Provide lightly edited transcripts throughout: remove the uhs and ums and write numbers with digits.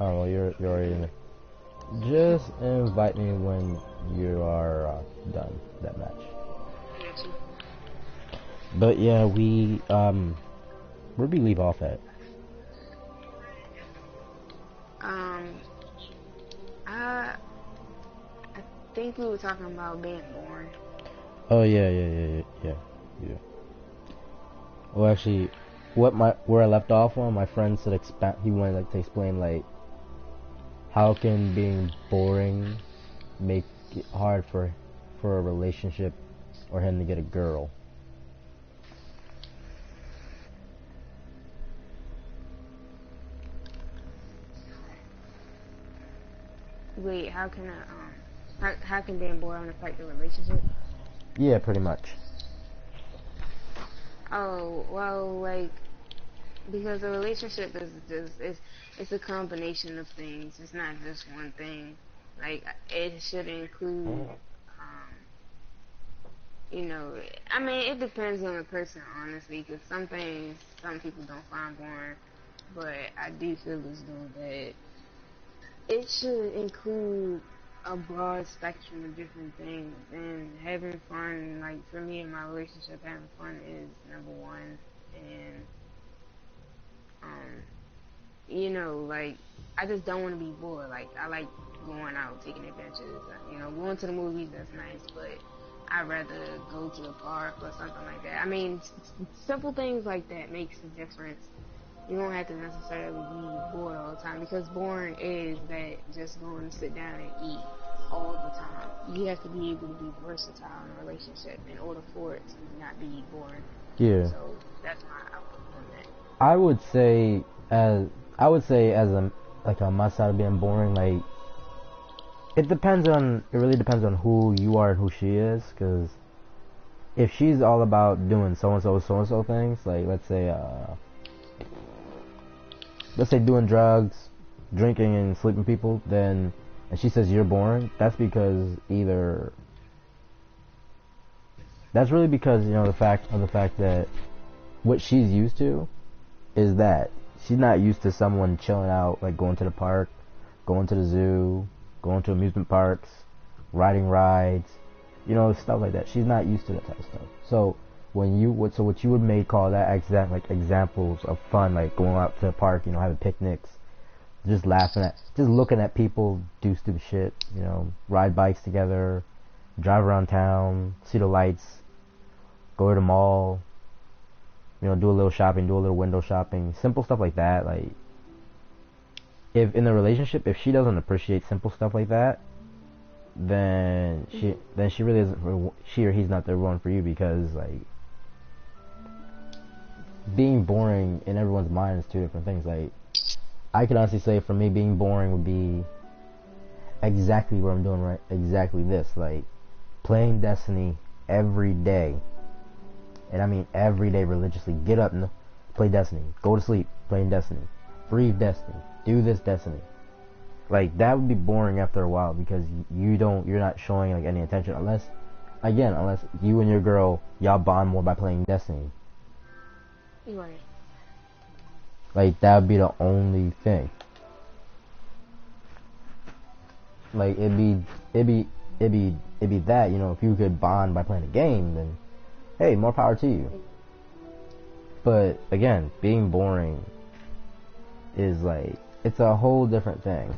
Oh, well, you're already in it. Just invite me when you are done that match. Got you. But yeah, where'd we leave off at? I think we were talking about being born. Oh yeah. Well, actually, where I left off on, my friend said he wanted like to explain like how can being boring make it hard for a relationship or him to get a girl. Wait, how can how can being boring affect the relationship? Yeah, pretty much. Oh, well, like, because a relationship it's a combination of things. It's not just one thing. Like, it should include, you know, I mean, it depends on the person, honestly, because some things, some people don't find boring, but I do feel as though that it should include a broad spectrum of different things, and having fun, like, for me in my relationship, having fun is number one, and, you know, like, I just don't want to be bored. Like, I like going out, taking adventures, you know, going to the movies, that's nice, but I'd rather go to the park or something like that. I mean, simple things like that makes a difference. You don't have to necessarily be bored all the time, because boring is that just going to sit down and eat all the time. You have to be able to be versatile in a relationship in order for it to not be boring. Yeah. So that's my outlook on that. I would say as a like on my side of being boring, like it really depends on who you are and who she is, because if she's all about doing so and so things, like let's say doing drugs, drinking and sleeping people, then and she says you're boring, that's really because, you know, the fact that what she's used to is that she's not used to someone chilling out, like going to the park, going to the zoo, going to amusement parks, riding rides, you know, stuff like that. She's not used to that type of stuff. So what you would call that examples of fun, like going out to the park, you know, having picnics, just looking at people do stupid shit, you know, ride bikes together, drive around town, see the lights, go to the mall, you know, do a little shopping, do a little window shopping, simple stuff like that. Like, if in the relationship, if she doesn't appreciate simple stuff like that, then she really isn't, she or he's not the one for you, because like being boring in everyone's mind is two different things. Like, I could honestly say for me, being boring would be exactly what I'm doing right, exactly this, like playing Destiny every day. And I mean every day, religiously. Get up and play Destiny. Go to sleep playing Destiny. Breathe Destiny. Do this Destiny. Like, that would be boring after a while, because you're not showing like any attention, unless you and your girl, y'all bond more by playing Destiny. Right. Like, that would be the only thing. Like, it'd be that, you know, if you could bond by playing a game, then hey, more power to you. But again, being boring is like, it's a whole different thing.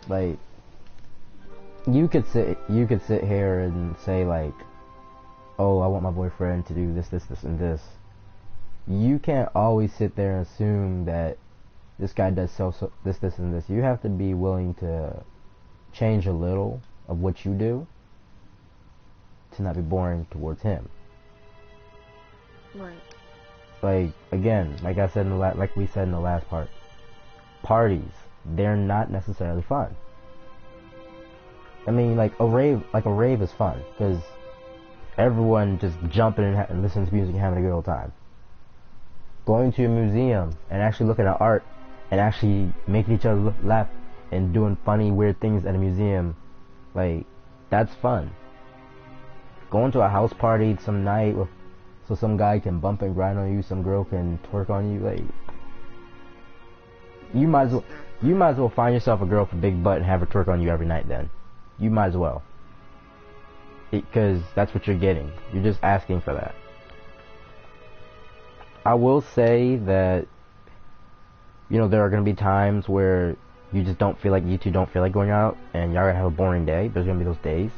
Like, you could sit here and say like, oh, I want my boyfriend to do this, and this. You can't always sit there and assume that this guy does this, and this. You have to be willing to change a little of what you do to not be boring towards him. Right. Like, again, like I said like we said in the last part, parties, they're not necessarily fun. I mean, like a rave is fun, because everyone just jumping and listening to music and having a good old time. Going to a museum and actually looking at art and actually making each other laugh and doing funny, weird things at a museum, like, that's fun. Going to a house party some night so some guy can bump and grind on you, some girl can twerk on you, like, You might as well find yourself a girl with a big butt and have her twerk on you every night. Then, you might as well, because that's what you're getting. You're just asking for that. I will say that, you know, there are gonna be times where you two don't feel like going out, and y'all gonna have a boring day. There's gonna be those days,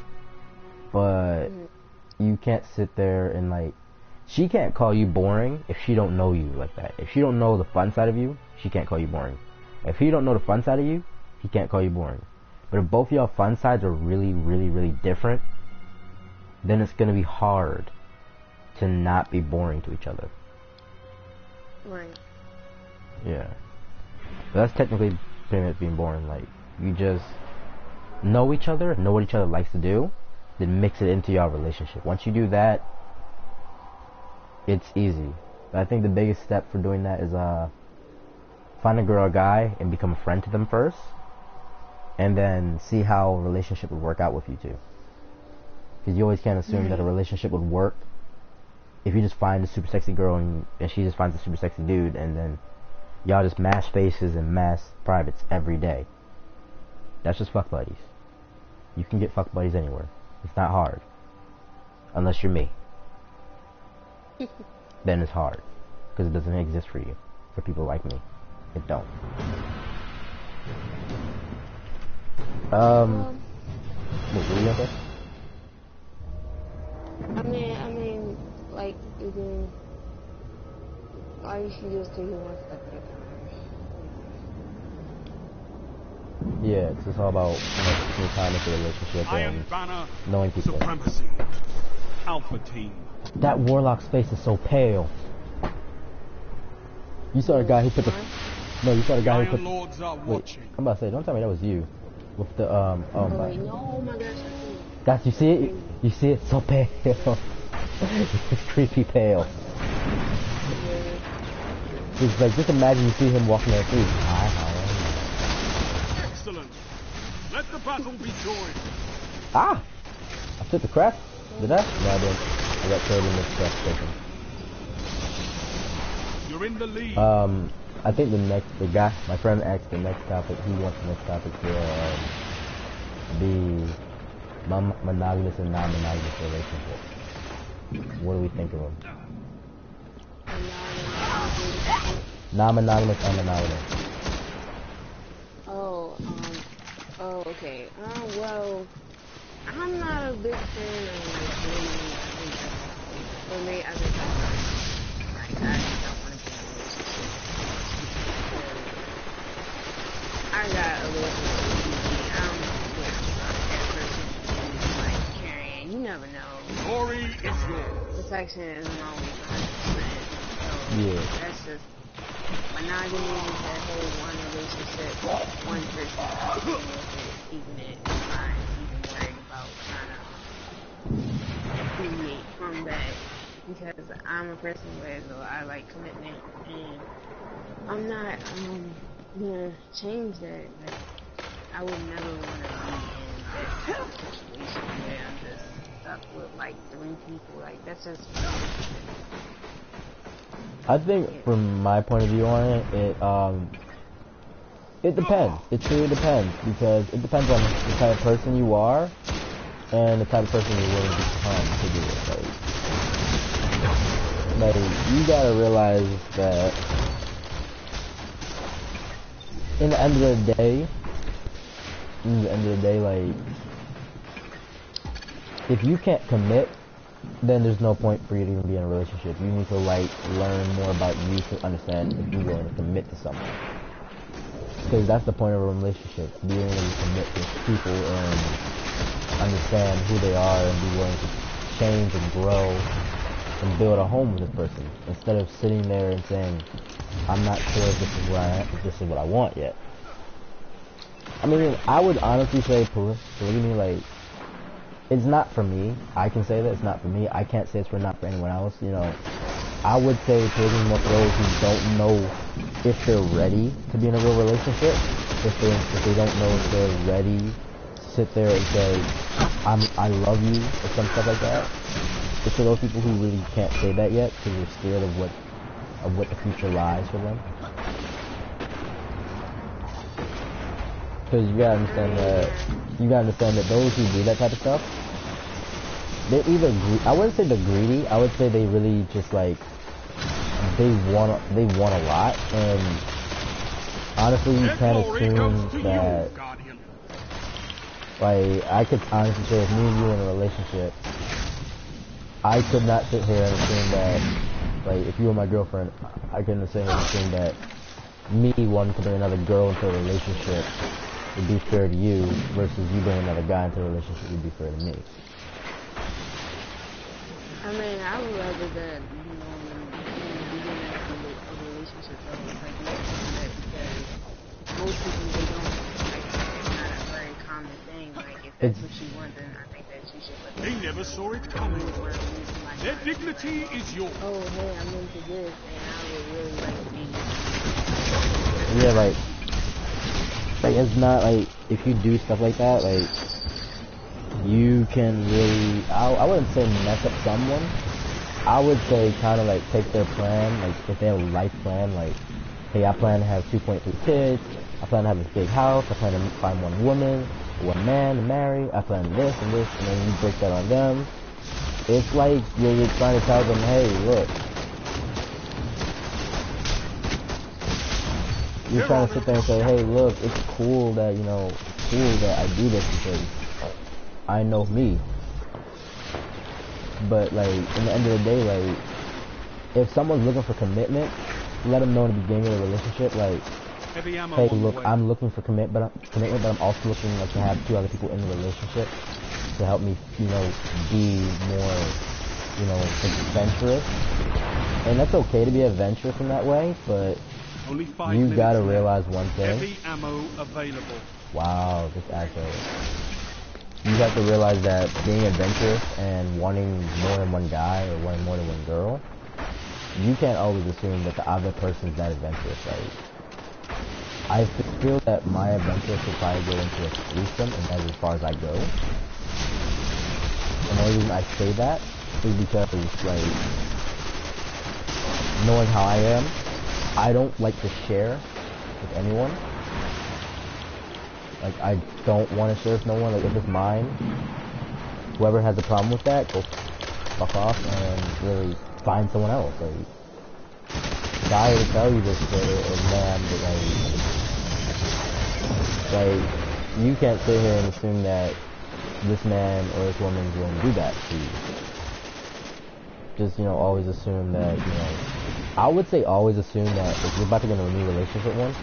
but you can't sit there and like. She can't call you boring if she don't know you like that. If she don't know the fun side of you, she can't call you boring. If he don't know the fun side of you, he can't call you boring. But if both of y'all fun sides are really, really, really different, then it's gonna be hard to not be boring to each other. Right. Yeah. But that's technically pretty much being boring. Like, you just know each other, know what each other likes to do, then mix it into your relationship. Once you do that, it's easy. But I think the biggest step for doing that is find a girl or guy and become a friend to them first, and then see how a relationship would work out with you two. Because you always can't assume that a relationship would work if you just find a super sexy girl and she just finds a super sexy dude, and then y'all just mash faces and mash privates every day. That's just fuck buddies. You can get fuck buddies anywhere. It's not hard. Unless you're me. Then it's hard. Because it doesn't exist for you. For people like me. It don't. What were you gonna say? I mean, like, you can, all you should just take it one step at a time. Yeah, it's just all about, you know, taking time into a relationship and Banner, knowing people. Supremacy. Alpha Team. That Warlock's face is so pale. You saw the guy who put the... No, you saw the guy who put... Lords are watching. I'm about to say, don't tell me that was you. With the, Oh my gosh, I see. Guys, you see it? You see it? So pale. It's creepy pale. It's like, just imagine you see him walking down the street. Hi, how are you? Excellent. Let the battle be joined. Ah! I took the crap. Did I? No, I didn't. I got killed in this crap station. You're in the lead. I think the guy, my friend asked the next topic, he wants the next topic to be monogamous and non-monogamous relationship. What do we think of them? Non-monogamous and monogamous. Oh, okay. Well, I'm not a big fan of like, for me, I think like, I just don't want to be in a relationship. I got a relationship. I don't that person who's like carrying. You never know. Glory is yours. Protection isn't always 100%. So Yeah. that's just monogamy is that whole one relationship, one person keeping it fine, even worried about trying to deviate from that. Because I'm a person where I like commitment, and I'm not gonna change that. Like, I would never want to be in that situation where I'm just stuck with like 3 people. Like, that's just I think from my point of view on it depends. It truly depends, because it depends on the type of person you are and the type of person you're willing to become to do it. Like, you gotta realize that in the end of the day, like, if you can't commit, then there's no point for you to even be in a relationship. You need to, like, learn more about you to understand if you're willing to commit to someone. Because that's the point of a relationship, being able to commit to people and understand who they are and be willing to change and grow and build a home with this person, instead of sitting there and saying, I'm not sure if this is where I am, if this is what I want yet. I mean, I would honestly say polygamy, like, it's not for me. I can say that it's not for me. I can't say it's not for anyone else. You know, I would say polygamy more for those who don't know if they're ready to be in a real relationship. If they don't know if they're ready to sit there and say, I love you, or some stuff like that. It's for those people who really can't say that yet because they're scared of what the future lies for them. Because you gotta understand that those who do that type of stuff, they either I wouldn't say they're greedy. I would say they really just like they want a lot, and honestly, you can't assume that. Like, I could honestly say, if me and you were in a relationship, I could not sit here and assume that, like, if you were my girlfriend, I couldn't sit here and assume that me wanting to bring another girl into a relationship would be fair to you, versus you bringing another guy into a relationship would be fair to me. I mean, I would rather that, you know, in the beginning of a relationship, though, like, let's do that, because most people, they don't, like, it's not a very common thing. Like, if that's what you want, then I think that you should let them. They never saw it coming. Their dignity is yours. Oh, hey, I'm into this, and I would really like to be. Yeah, like, it's not, like, if you do stuff like that, like, you can really, I wouldn't say mess up someone. I would say kind of like take their plan, like if they have a life plan, like, hey, I plan to have 2.3 kids, I plan to have this big house, I plan to find one woman, one man to marry, I plan this, and then you break that on them. It's like you're trying to tell them, hey, look. You're trying to sit there and say, hey, look, it's cool that, you know, I do this because I know me. But, like, in the end of the day, like, if someone's looking for commitment, let them know in the beginning of the relationship, like, hey, look, I'm looking for commitment, but I'm also looking, like, to have 2 other people in the relationship to help me, you know, be more, you know, adventurous. And that's okay to be adventurous in that way, but you gotta realize one thing. Heavy ammo available. Wow, this asshole. You have to realize that being adventurous and wanting more than one guy or wanting more than one girl, you can't always assume that the other person's that adventurous. Like, I feel that my adventure should probably go into a threesome, and that's as far as I go. And the only reason I say that is because, like, knowing how I am, I don't like to share with anyone. Like, I don't want to share with no one. Like, if it's mine, whoever has a problem with that, go fuck off and really find someone else. Like, guy will tell you this shit, or man, but like, you can't sit here and assume that this man or this woman is going to do that to you. Just, you know, always assume that, you know, I would say always assume that if you're about to get in a new relationship with one,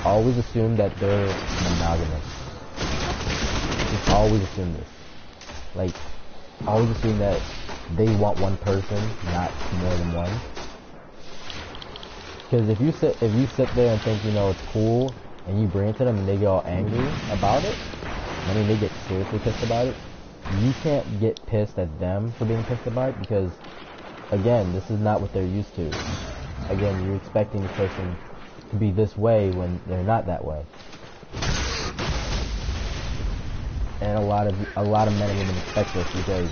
always assume that they're monogamous. Just always assume this. Like, always assume that they want one person, not more than one. Because if you sit there and think, you know, it's cool, and you bring it to them and they get all angry about it, I mean, they get seriously pissed about it, you can't get pissed at them for being pissed about it, because, again, this is not what they're used to. Again, you're expecting the person to be this way when they're not that way. And a lot of men and women expect this because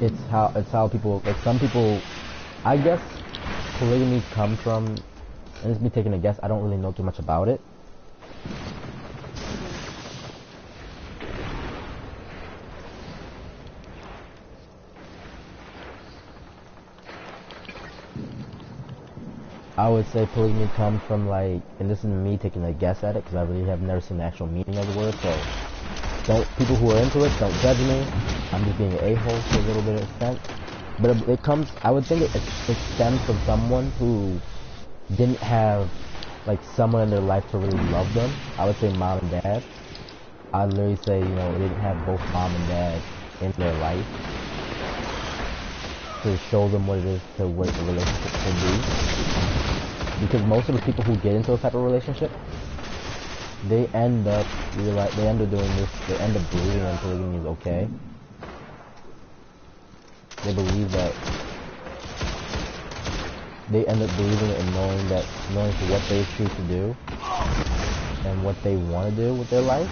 it's how people, like, some people, I guess polygamy comes from, and this is me taking a guess, I don't really know too much about it. I would say polygamy comes from, like, and this is me taking a guess at it because I really have never seen the actual meaning of the word, so people who are into it, don't judge me. I'm just being an a-hole to a little bit of extent. But it comes, I would think it stems from someone who didn't have, like, someone in their life to really love them. I would say mom and dad. I'd literally say, you know, they didn't have both mom and dad in their life to show them what it is to what the relationship should be. Because most of the people who get into a type of relationship, they end up doing this, they end up believing that polygamy is okay. They believe that, they end up believing it and knowing what they choose to do and what they want to do with their life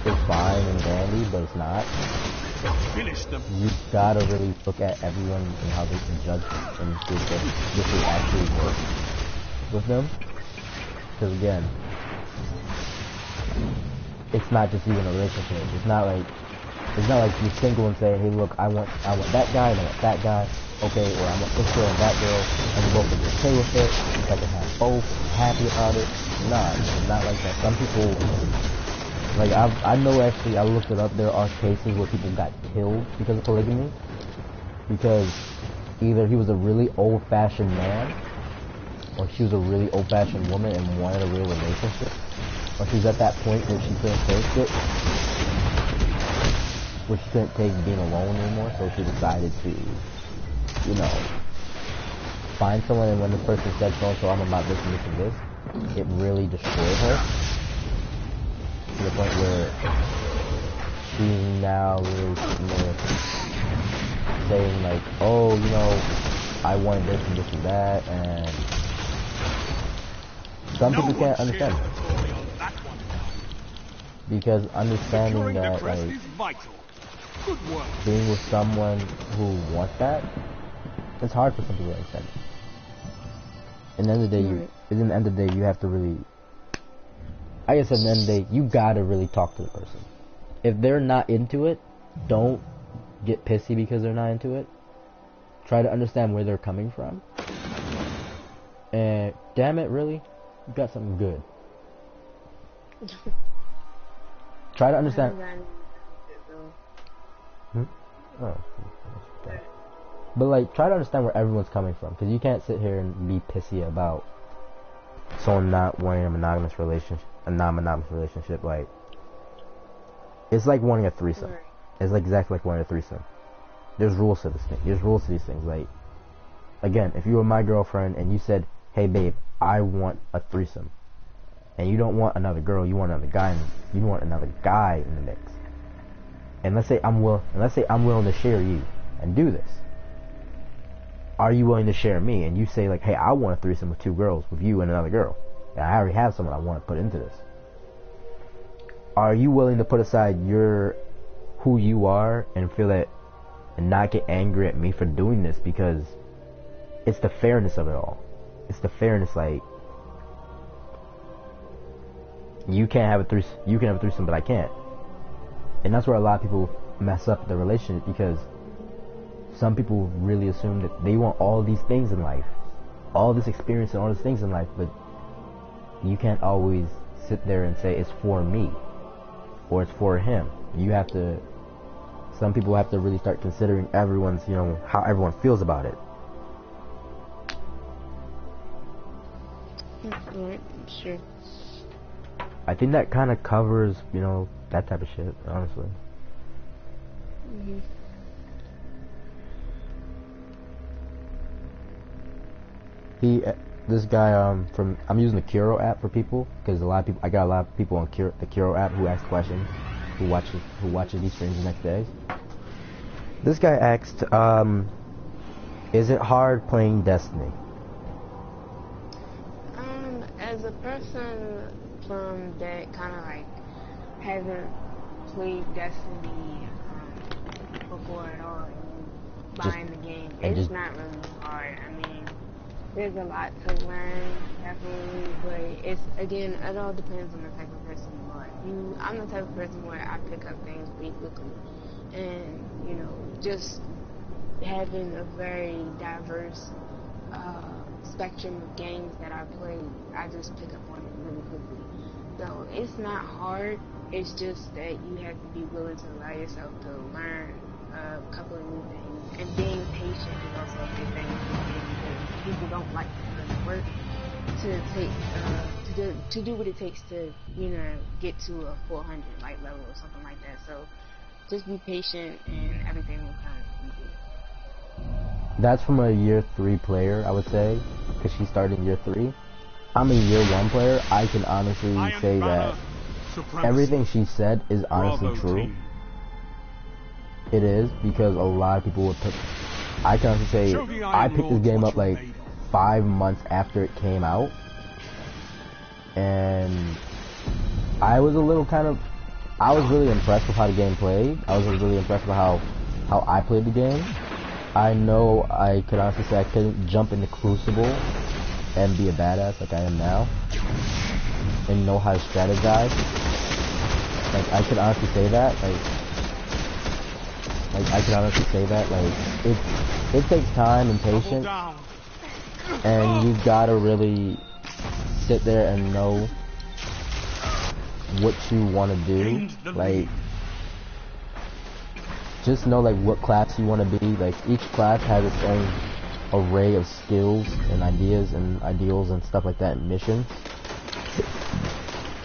is fine and dandy, but it's not. Finish them. You gotta really look at everyone and how they can judge and see if this will actually work with them. Because again, it's not just you in a relationship. It's not like you're single and say, hey, look, I want that guy, and I want that guy. Okay, or I want this girl and that girl, and we both be okay with it. I can have both, happy about it. Nah, it's not like that. Some people, like I know actually, I looked it up. There are cases where people got killed because of polygamy, because either he was a really old-fashioned man, or she was a really old-fashioned woman and wanted a real relationship, or she was at that point where she couldn't take it, where she couldn't take being alone anymore, so she decided to, you know, find someone, and when this person said so I'm about this and this and this, it really destroyed her, to the point where she's now really saying like, oh, you know, I wanted this and this and that, and some people can't understand it. Because understanding that, like, being with someone who wants that, it's hard for some people to understand it. And at the end of the day, you have to really, I guess at the end of the day, you gotta really talk to the person. If they're not into it, don't get pissy because they're not into it. Try to understand where they're coming from. And damn it, really, you got something good. Try to understand. Oh, okay. But like, try to understand where everyone's coming from, because you can't sit here and be pissy about someone not wanting a monogamous relationship, a non-monogamous relationship. Like, it's like wanting a threesome. It's like exactly like wanting a threesome. There's rules to this thing. There's rules to these things. Like, again, if you were my girlfriend and you said, "Hey, babe, I want a threesome," and you don't want another girl, you want another guy, you want another guy in the mix. And let's say I'm willing to share you and do this. Are you willing to share me? And you say like, "Hey, I want a threesome with 2 girls, with you and another girl, and I already have someone I want to put into this." Are you willing to put aside who you are and feel that, and not get angry at me for doing this, because it's the fairness of it all. It's the fairness, like, you can have a threesome, but I can't. And that's where a lot of people mess up the relationship, because some people really assume that they want all these things in life, all this experience and all these things in life, but you can't always sit there and say it's for me or it's for him. Some people have to really start considering everyone's, you know, how everyone feels about it. Right, sure. I think that kind of covers, you know, that type of shit, honestly. This guy, I'm using the Curo app for people, because I got a lot of people on the Curo app who ask questions, who watches these streams the next day. This guy asked, is it hard playing Destiny? As a person that kind of like hasn't played Destiny before at all, buying the game, it's not really hard. I mean, there's a lot to learn, definitely, but it all depends on the type of person you are. I'm the type of person where I pick up things pretty quickly, and, you know, just having a very diverse spectrum of games that I play, I just pick up on it really quickly. So it's not hard, it's just that you have to be willing to allow yourself to learn a couple of new things, and being patient is also a big thing, because people don't like to put in the work to do what it takes to, you know, get to a 400 light level or something like that. So just be patient and everything will come easy. That's from a year 3 player, I would say, because she started in year 3. I'm a year 1 player. I can honestly say that everything she said is honestly true. It is, because a lot of people would pick. I can honestly say I picked this game up like 5 months after it came out, and I was really impressed with how the game played. I was really impressed with how I played the game. I know I could honestly say I couldn't jump into Crucible and be a badass like I am now, and know how to strategize. Like, I could honestly say that, it takes time and patience, and you gotta really sit there and know what you want to do. Like, just know, like, what class you want to be. Like, each class has its own array of skills and ideas and ideals and stuff like that, and missions.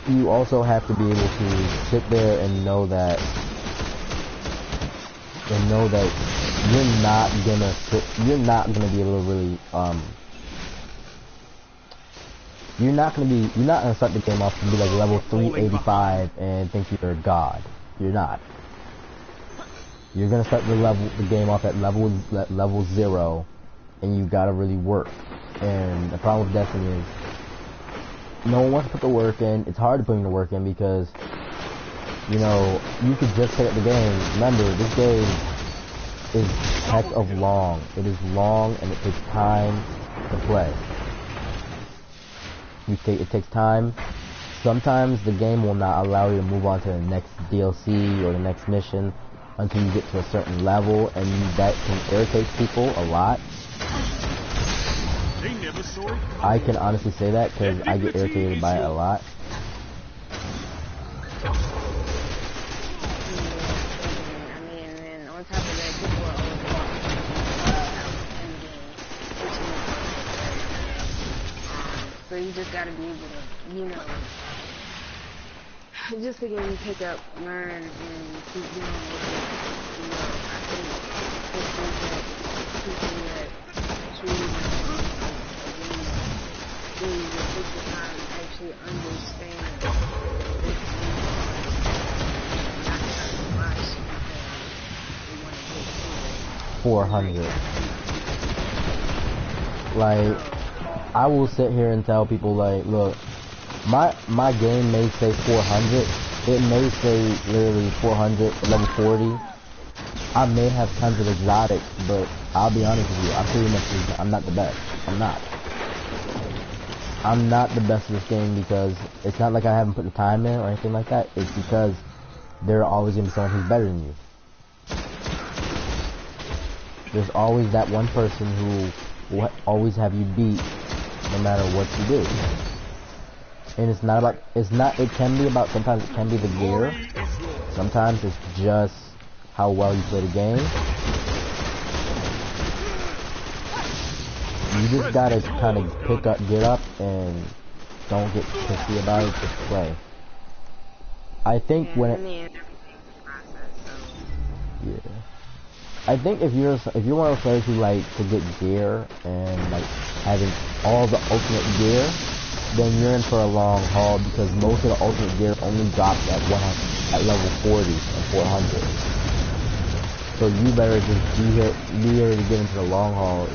You also have to be able to sit there and know that you're not gonna be able to really you're not gonna start the game off and be like level 385 and think you're a god. You're not. You're gonna start the game off at level 0, and you gotta really work. And the problem with Destiny is no one wants to put the work in. It's hard to put the work in because, you know, you could just pick up the game. Remember, this game is heck of long. It is long and it takes time to play. It takes time. Sometimes the game will not allow you to move on to the next DLC or the next mission until you get to a certain level, and that can irritate people a lot. I can honestly say that because I get irritated by it a lot. I mean, and on top of that, people are always so you just gotta be able to, you know, just again pick up, learn, and keep doing what you know. I think people that truly will take the time to actually understand this not try to rush because they want to get to 400. Like, I will sit here and tell people, like, look, my game may say 400. It may say literally 400, level 40. I may have tons of exotics, but I'll be honest with you, I'm not the best. I'm not the best at this game because it's not like I haven't put the time in or anything like that. It's because there are always going to be someone who's better than you. There's always that one person who will always have you beat no matter what you do. And it can be about, sometimes it can be the gear. Sometimes it's just how well you play the game. You just gotta kind of get up and don't get pissy about it, just play. I think when it, yeah. I think if you're one of those players who like to get gear and like having all the ultimate gear, then you're in for a long haul because most of the ultimate gear only drops at level 40 and 400. So you better just be here to get into the long haul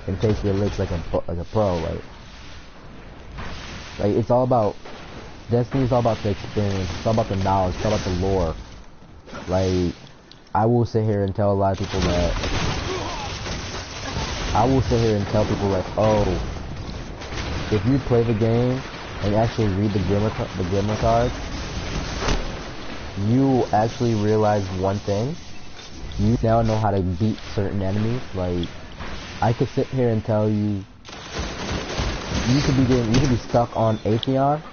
and take your licks like a pro. Like it's all about Destiny. Is all about the experience. It's all about the knowledge. It's all about the lore. Like, I will sit here and tell a lot of people that. Oh, if you play the game and actually read the glimmer cards, you actually realize one thing. You now know how to beat certain enemies. Like, I could sit here and tell you, you could be stuck on Atheon.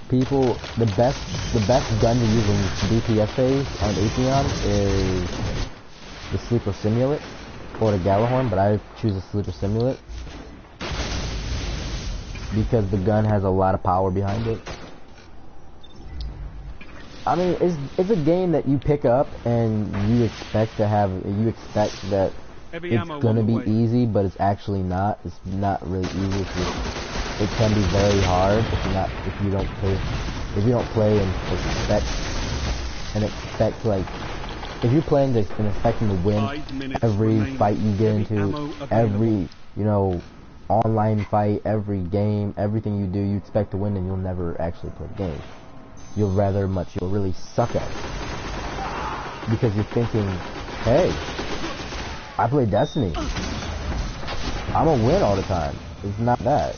People, the best gun to use in DPS phase on Atheon is the Sleeper Simulant or the Galahorn, but I choose the Sleeper Simulant because the gun has a lot of power behind it. I mean, it's a game that you pick up and you expect that it's gonna be easy, but it's actually not. It's not really easy. It can be very hard if you don't play and expect like, if you're playing this and expecting to win every fight you get into, every, you know, online fight, every game, everything you do, you expect to win, and you'll never actually play the game. You'll really suck at it. Because you're thinking, hey, I play Destiny. I'm gonna win all the time. It's not that.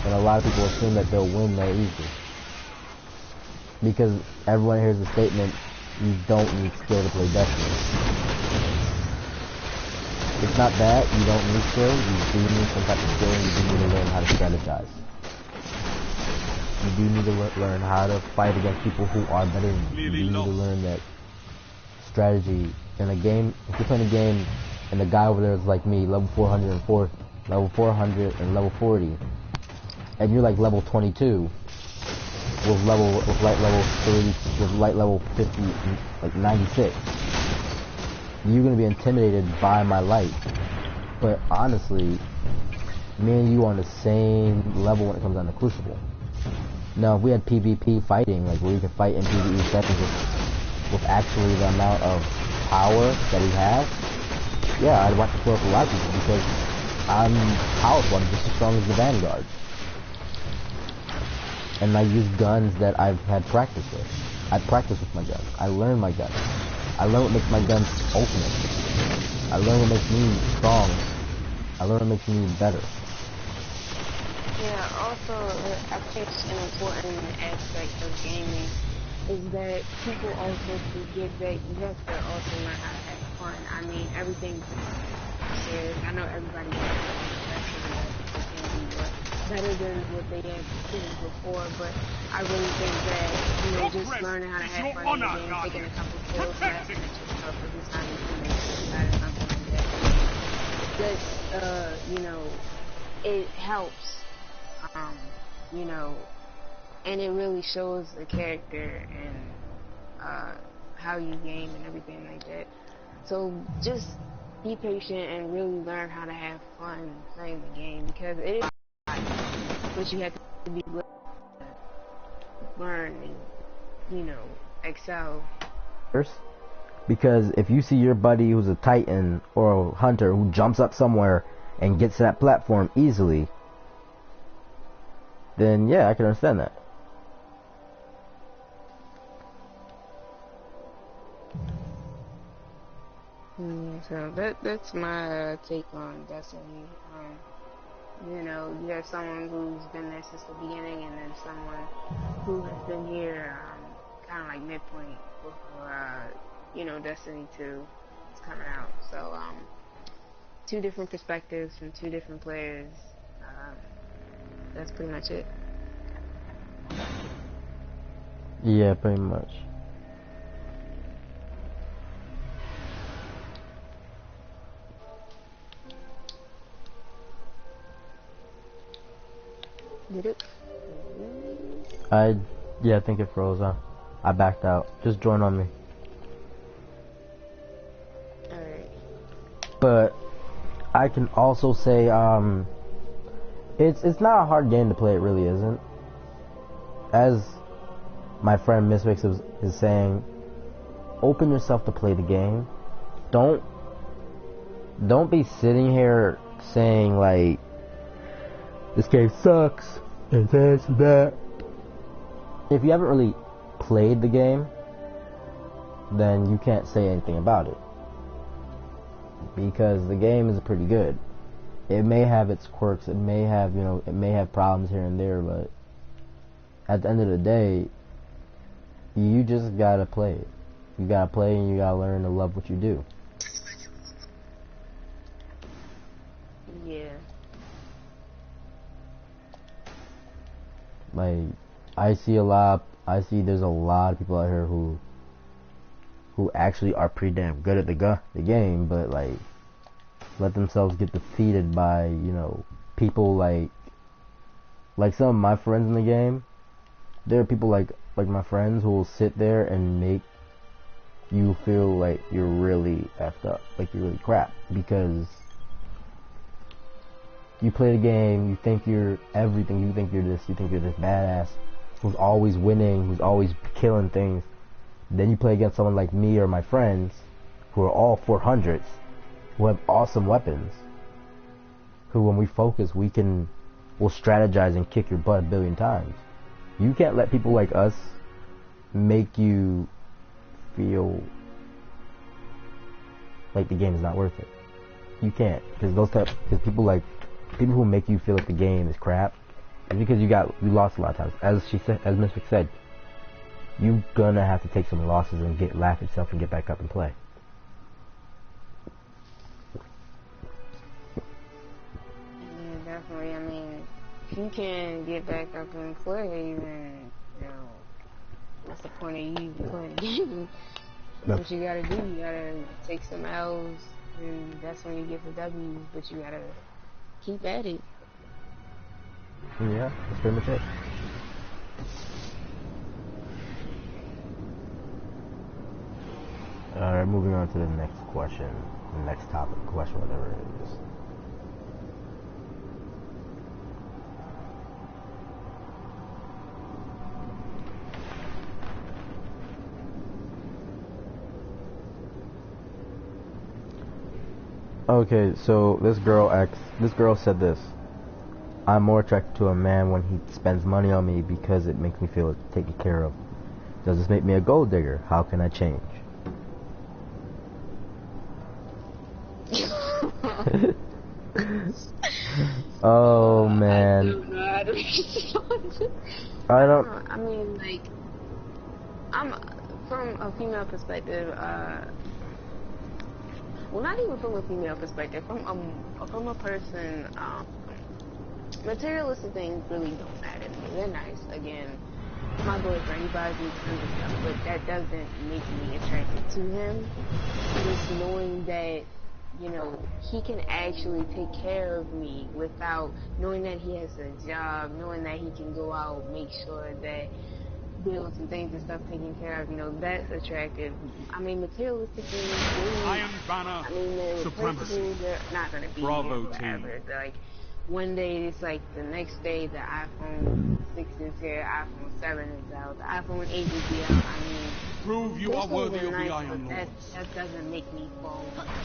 And a lot of people assume that they'll win that easy. Because everyone hears the statement, you don't need skill to play Destiny. It's not that you don't need skill, you do need some type of skill, and you do need to learn how to strategize. You do need to learn how to fight against people who are better than you. You do need to learn that strategy in a game. If you're playing a game and the guy over there is like me, level 404, level 400 and level 40, and you're like level 22 with light level 30, with light level 50, like 96, you're gonna be intimidated by my light. But honestly, me and you are on the same level when it comes down to Crucible. Now, if we had PvP fighting, like where you can fight in PvE settings with actually the amount of power that we have, yeah, I'd want to kill up a lot of people because I'm powerful. I'm just as strong as the Vanguard. And I use guns that I've had practice with. I practice with my guns. I learn my guns. I learn what makes my guns ultimate. I learn what makes me strong. I learn what makes me better. Yeah, also, I think an important aspect of gaming is that people also forget that you have to also learn how to have fun. I mean, everything is, I know everybody wants to better than what they had experienced before, but I really think that, you know, just learning how to have fun in the game, taking a couple kills, laughing at yourself every time you finish or something like that, that, you know, it helps. You know, and it really shows the character and how you game and everything like that. So just be patient and really learn how to have fun playing the game, because it is but you have to be willing to learn and, you know, excel. Because if you see your buddy who's a Titan or a Hunter who jumps up somewhere and gets to that platform easily, then yeah, I can understand that. So that's my take on Destiny. You know, you have someone who's been there since the beginning, and then someone who has been here kind of like midpoint before, you know, Destiny 2 is coming out. So two different perspectives from two different players. That's pretty much it. Yeah, pretty much. Did it? I think it froze up. I backed out. Just join on me. Alright. But I can also say, it's not a hard game to play, it really isn't. As my friend Misfix is saying, open yourself to play the game. Don't be sitting here saying like, this game sucks, and this and that. If you haven't really played the game, then you can't say anything about it. Because the game is pretty good. It may have its quirks, it may have, you know, it may have problems here and there, but at the end of the day, you just gotta play it. You gotta play and you gotta learn to love what you do. Yeah. Like, I see there's a lot of people out here who actually are pretty damn good at the game, but like, let themselves get defeated by, you know, people like some of my friends in the game. There are people like my friends who will sit there and make you feel like you're really effed up, like you're really crap, because you play the game, you think you're everything, you think you're this badass, who's always winning, who's always killing things. Then you play against someone like me or my friends, who are all 400s, who have awesome weapons, who when we focus, we'll strategize and kick your butt a billion times. You can't let people like us make you feel like the game is not worth it. You can't, because people who make you feel like the game is crap, is because you lost a lot of times. As Mystic said, you're gonna have to take some losses and laugh at yourself and get back up and play. Yeah, definitely. I mean, if you can get back up and play, then, you know, what's the point of you even playing the game? That's what you gotta do. You gotta take some L's, and that's when you get the W's, but you gotta keep at it. Yeah, that's pretty much it. Alright, moving on to the next question. The next topic, question, whatever it is. Okay, so this girl said this. I'm more attracted to a man when he spends money on me because it makes me feel taken care of. Does this make me a gold digger? How can I change? Oh man. I don't. I mean, like, I'm from a female perspective. Well, not even from a female perspective. From a person. Materialistic things really don't matter to me. They're nice. Again, my boyfriend, he buys me tons of stuff, but that doesn't make me attracted to him. Just knowing that, you know, he can actually take care of me without knowing that he has a job, knowing that he can go out, make sure that bills and things and stuff taken care of, you know, that's attractive. I mean, materialistic things, Iron Banner, I mean, the supremacy. They're not going to be Bravo here forever. team. Like, one day it's like the next day the iPhone 6 is here, iPhone 7 is out, the iPhone 8 will be out. I mean, Prove you are worthy of the nice, Iron but Lords. that doesn't make me fall in love with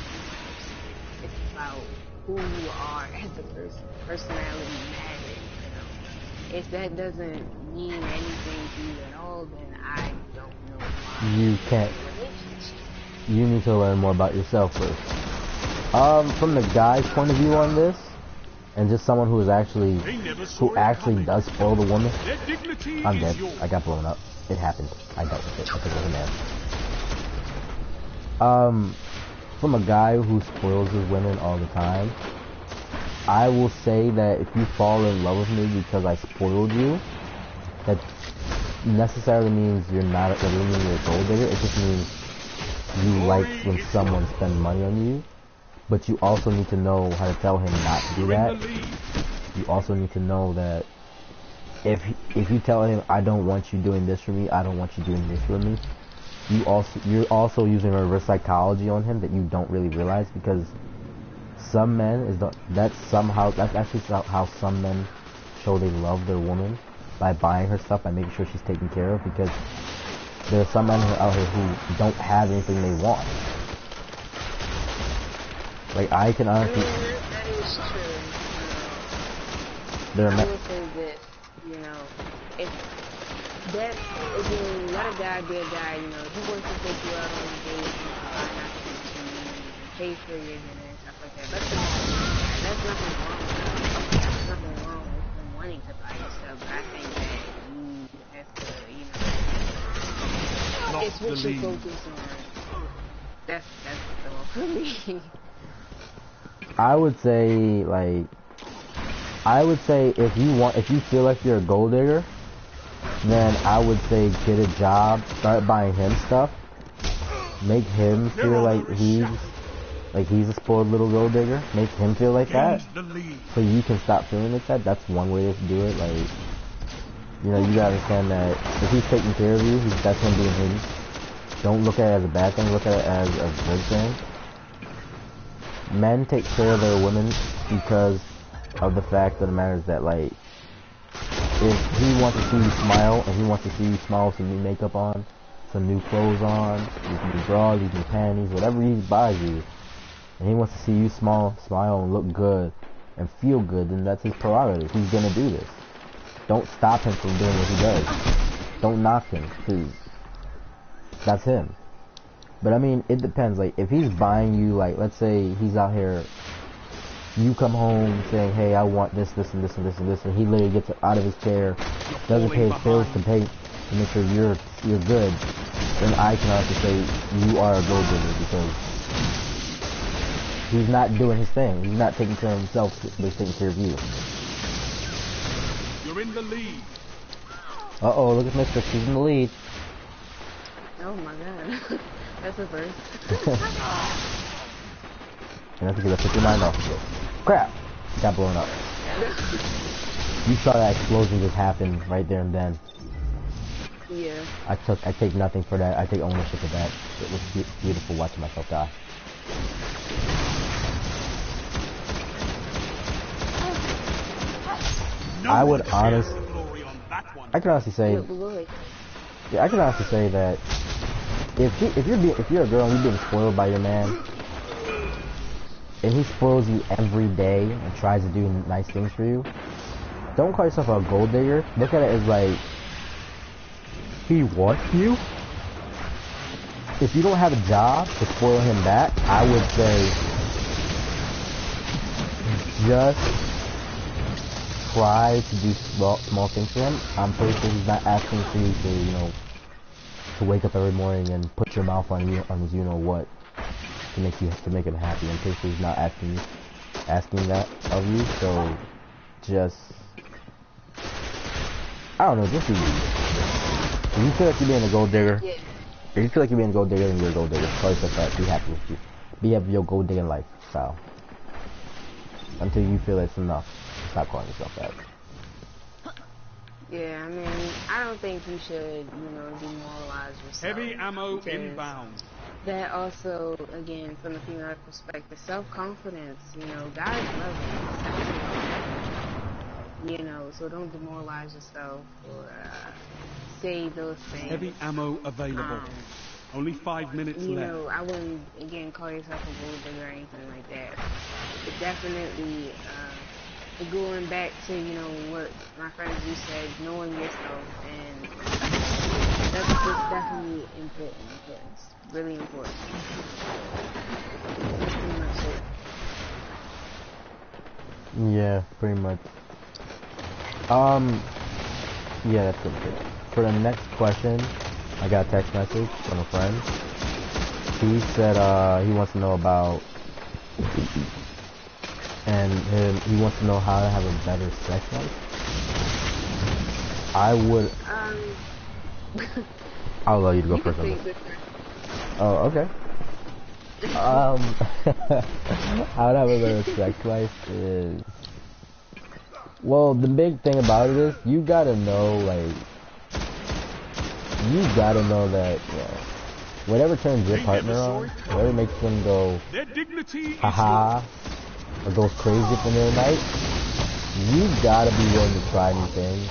you. It's about who you are as a person. Personality matters, you know. If that doesn't mean anything to you at all, then I don't know why. You can't. You need to learn more about yourself first. From the guy's point of view on this, and just someone who actually does spoil the woman. I'm dead. I got blown up. It happened. I dealt with it because it was a man. From a guy who spoils his women all the time, I will say that if you fall in love with me because I spoiled you, that necessarily means you're not. It doesn't mean you're a gold digger. It just means you like when someone spends money on you. But you also need to know how to tell him not to do that. You also need to know that if you tell him, I don't want you doing this for me, I don't want you doing this for me, you're also using reverse psychology on him that you don't really realize, because some men that's actually how some men show they love their woman, by buying her stuff, by making sure she's taken care of, because there are some men out here who don't have anything they want. Like, I can honestly... that is true. I will say this, you know, if that, again, let a guy be a guy, you know, if he wants to take you out on a date, pay for your dinner and stuff like that, that's nothing wrong with that. There's nothing wrong with him wanting to buy you stuff, but I think that you have to, you know, it's what you focus on. That's all for me. I would say if you feel like you're a gold digger, then I would say get a job, start buying him stuff, make him feel like he's a spoiled little gold digger, make him feel like that, so you can stop feeling like that. That's one way to do it. Like, you know, you gotta understand that if he's taking care of you, that's him being him. Don't look at it as a bad thing, look at it as a good thing. Men take care of their women because of the fact of the matter is that, like, if he wants to see you smile, and he wants to see you smile with some new makeup on, some new clothes on, these new bras, these new panties, whatever he buys you, and he wants to see you smile and look good and feel good, then that's his prerogative. He's gonna do this. Don't stop him from doing what he does. Don't knock him, because that's him. But I mean, it depends. Like, if he's buying you, like, let's say he's out here, you come home saying, hey, I want this, this, and this, and this, and this, and he literally gets out of his chair, doesn't pay his bills to make sure you're you're good, then I can also say you are a gold digger because he's not doing his thing. He's not taking care of himself, but he's taking care of you. You're in the lead. Uh-oh, look at Mistress. She's in the lead. Oh my god. That's a first. And that's because I took your mind off of it. Crap! Got blown up. You saw that explosion just happen right there and then. Yeah. I take nothing for that. I take ownership of that. It was beautiful watching myself die. I would honestly, I can honestly say, yeah, I can honestly say that if you're a girl and you're being spoiled by your man, and he spoils you every day and tries to do nice things for you, don't call yourself a gold digger. Look at it as like, he wants you. If you don't have a job to spoil him back, I would say just try to do small things for him. I'm pretty sure he's not asking for you to, you know, to wake up every morning and put your mouth on his you know what to make him happy. I'm pretty sure he's not asking that of you. So just, I don't know, just be. If you feel like you're being a gold digger, Yeah. if you feel like you're being a gold digger, then you're a gold digger. Call yourself that. Be happy with you. Be happy with your gold digging lifestyle. Until you feel it's enough, stop calling yourself that. Yeah, I mean, I don't think you should, you know, demoralize yourself. Heavy ammo inbound. That also, again, from the female perspective, self-confidence, you know, guys love it. You know, so don't demoralize yourself or say those things. Heavy ammo available. Only 5 minutes you left. know, I wouldn't, again, call yourself a gold digger or anything like that. But definitely, going back to, you know, what my friends you said, knowing yourself, and that's definitely important. It's really important. That's pretty much it. Yeah, pretty much. Yeah, that's pretty good. For the next question, I got a text message from a friend. He said he wants to know about, and he wants to know how to have a better sex life. I would. I'll allow you to go first on this. Oh, okay. How to have a better sex life is, well, the big thing about it is you gotta know, like, that, you know, whatever turns your partner on, whatever makes them go haha or goes crazy at the middle of the night, you gotta be willing to try new things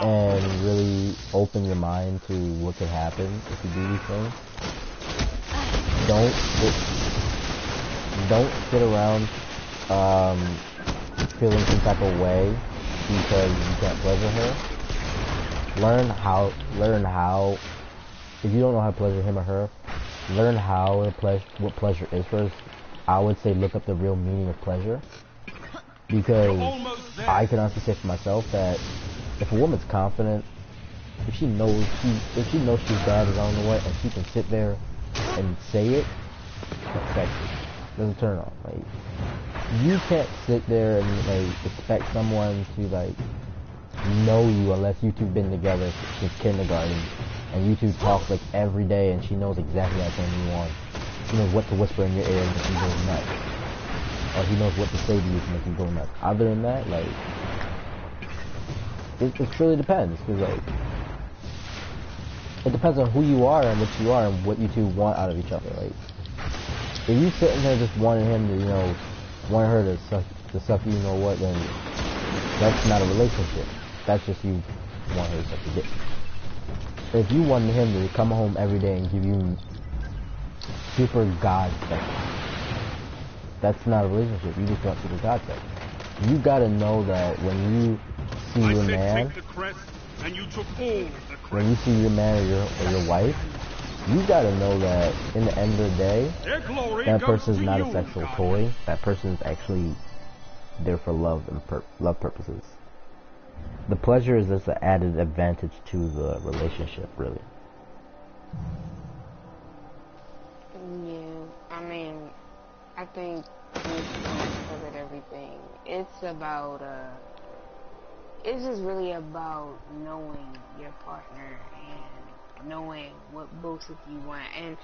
and really open your mind to what can happen if you do these things. Don't sit around feeling some type of way because you can't pleasure her. Learn how, if you don't know how to pleasure him or her, learn what pleasure is first. I would say look up the real meaning of pleasure, because I can honestly say for myself that if a woman's confident, if she knows she's bad as I don't know what, and she can sit there and say it, that's sexy. Doesn't turn on. Like, you can't sit there and like expect someone to like know you unless you two been together since kindergarten and you two talk like every day and she knows exactly how to turn you on. She knows what to whisper in your ear to make you go nuts, or she knows what to say to you to make you go nuts. Other than that, like, it truly depends, because like, it depends on who you are and what you are and what you two want out of each other. Like, if you sitting there just wanting him to, you know, want her to suck you know what, then that's not a relationship. That's just you want her to suck your dick. If you wanted him to come home every day and give you super god sex, that's not a relationship. You just want super god sex. You gotta know that when you see your man, when you see your man or your wife, you gotta know that in the end of the day, that person's not a sexual toy. That person's actually there for love and love purposes. The pleasure is just an added advantage to the relationship, really. Yeah, I mean, I think this covered everything. It's just really about knowing your partner and knowing what both of you want. And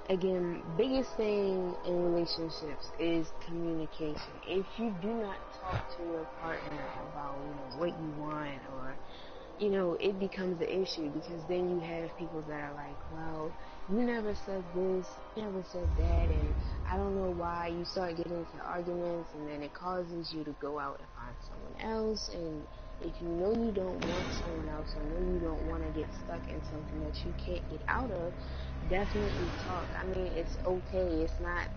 again, biggest thing in relationships is communication. If you do not talk to your partner about, what you want, or it becomes an issue, because then you have people that are like, well, you never said this, you never said that, and I don't know why. You start getting into arguments, and then it causes you to go out and find someone else. And if you know you don't want someone else, or know you don't want to get stuck in something that you can't get out of, definitely talk. I mean, it's okay. It's not,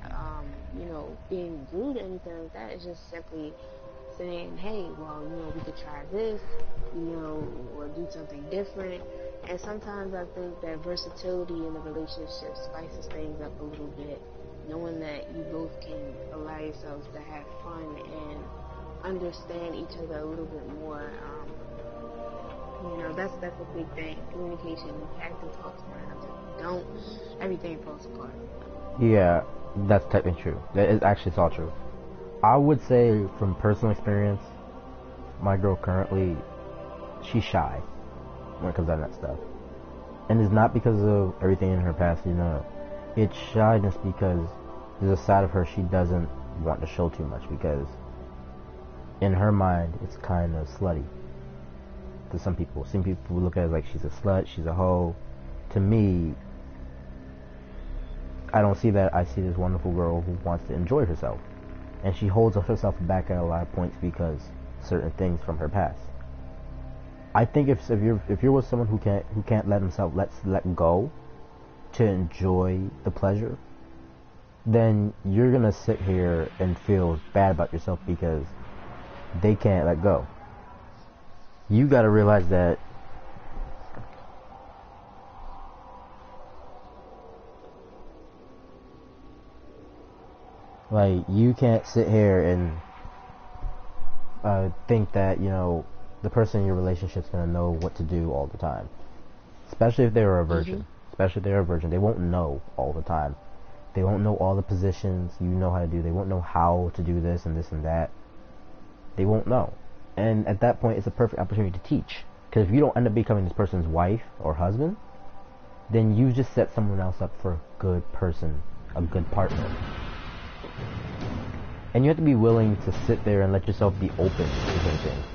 being rude or anything like that. It's just simply saying, hey, well, we could try this, or do something different. And sometimes I think that versatility in the relationship spices things up a little bit, knowing that you both can allow yourselves to have fun and understand each other a little bit more. That's a big thing. Communication. You have to talk to one another. If you don't, everything falls apart. Yeah, that's technically true. That is actually, it's all true. I would say from personal experience, my girl currently, she's shy when it comes down to that stuff. And it's not because of everything in her past, It's shyness because there's a side of her she doesn't want to show too much, because in her mind, it's kind of slutty to some people. Some people look at it like she's a slut, she's a hoe. To me, I don't see that. I see this wonderful girl who wants to enjoy herself. And she holds herself back at a lot of points because certain things from her past. I think if you're with someone who can't let go to enjoy the pleasure, then you're gonna sit here and feel bad about yourself because they can't let go. You gotta realize that you can't sit here and think that, the person in your relationship's gonna know what to do all the time. Especially if they're a virgin. Mm-hmm. Especially if they're a virgin. They won't know all the time. They won't know all the positions you know how to do. They won't know how to do this and that. They won't know. And at that point, it's a perfect opportunity to teach. Because if you don't end up becoming this person's wife or husband, then you just set someone else up for a good person, a good partner. And you have to be willing to sit there and let yourself be open to different things.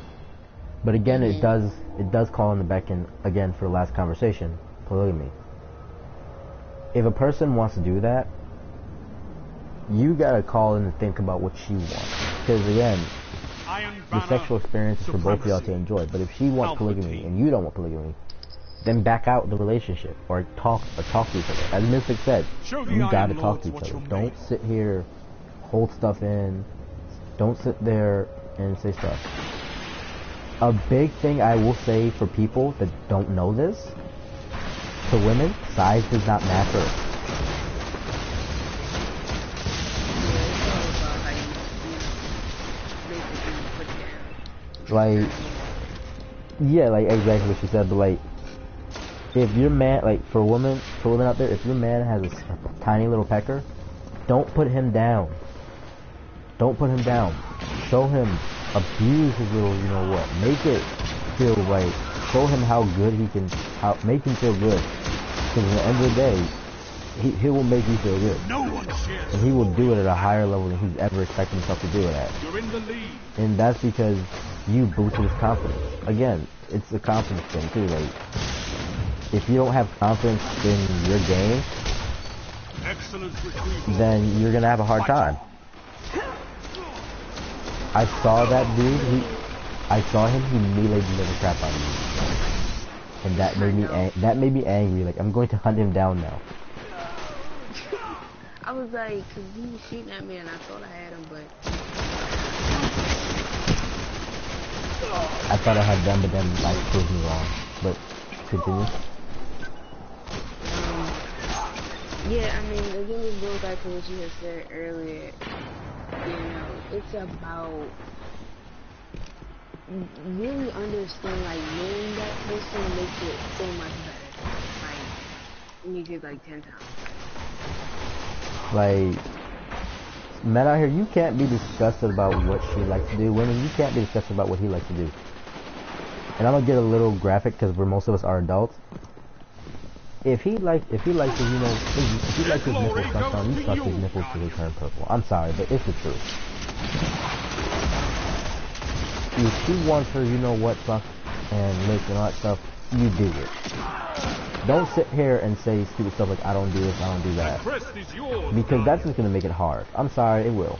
But again, Mm-hmm. it does call in the back in, again, for the last conversation, polygamy. If a person wants to do that, you gotta call in and think about what she wants. Because again, the sexual experience is for both of y'all to enjoy. But if she wants polygamy and you don't want polygamy, then back out the relationship or talk to each other. As Mystic said, you gotta talk to each other. Don't sit here, hold stuff in. Don't sit there and say stuff. A big thing I will say for people that don't know this, to women, size does not matter. Exactly what she said, but if your man, for women out there, if your man has a tiny little pecker, don't put him down. Don't put him down. Show him, abuse his little, make it feel right. Show him how good he can, make him feel good. Because at the end of the day, he will make you feel good. No one shares. And he will do it at a higher level than he's ever expected himself to do it at. You're in the lead. And that's because you boosted his confidence. Again, it's a confidence thing too. If you don't have confidence in your game, then you're gonna have a hard time. I saw that dude. He meleeed the living crap out of me, and that made me angry. I'm going to hunt him down now. I was like, cause he was shooting at me and I thought I had him, but I thought I had them, but then proved me wrong. But continue. Yeah, I mean, again, it goes back to what you had said earlier. It's about really understand, like, knowing that person makes it so much better. Like, make it like 10 times. Like, men out here, you can't be disgusted about what she likes to do. Women, you can't be disgusted about what he likes to do. And I'm gonna get a little graphic because most of us are adults. If he likes to, you know, if he likes his nipples sucked on, you suck his nipples to turn purple. I'm sorry, but it's the truth. If she wants her, you know what, suck and lick and all that stuff, you do it. Don't sit here and say stupid stuff like, I don't do this, I don't do that. Because that's just gonna make it hard. I'm sorry, it will.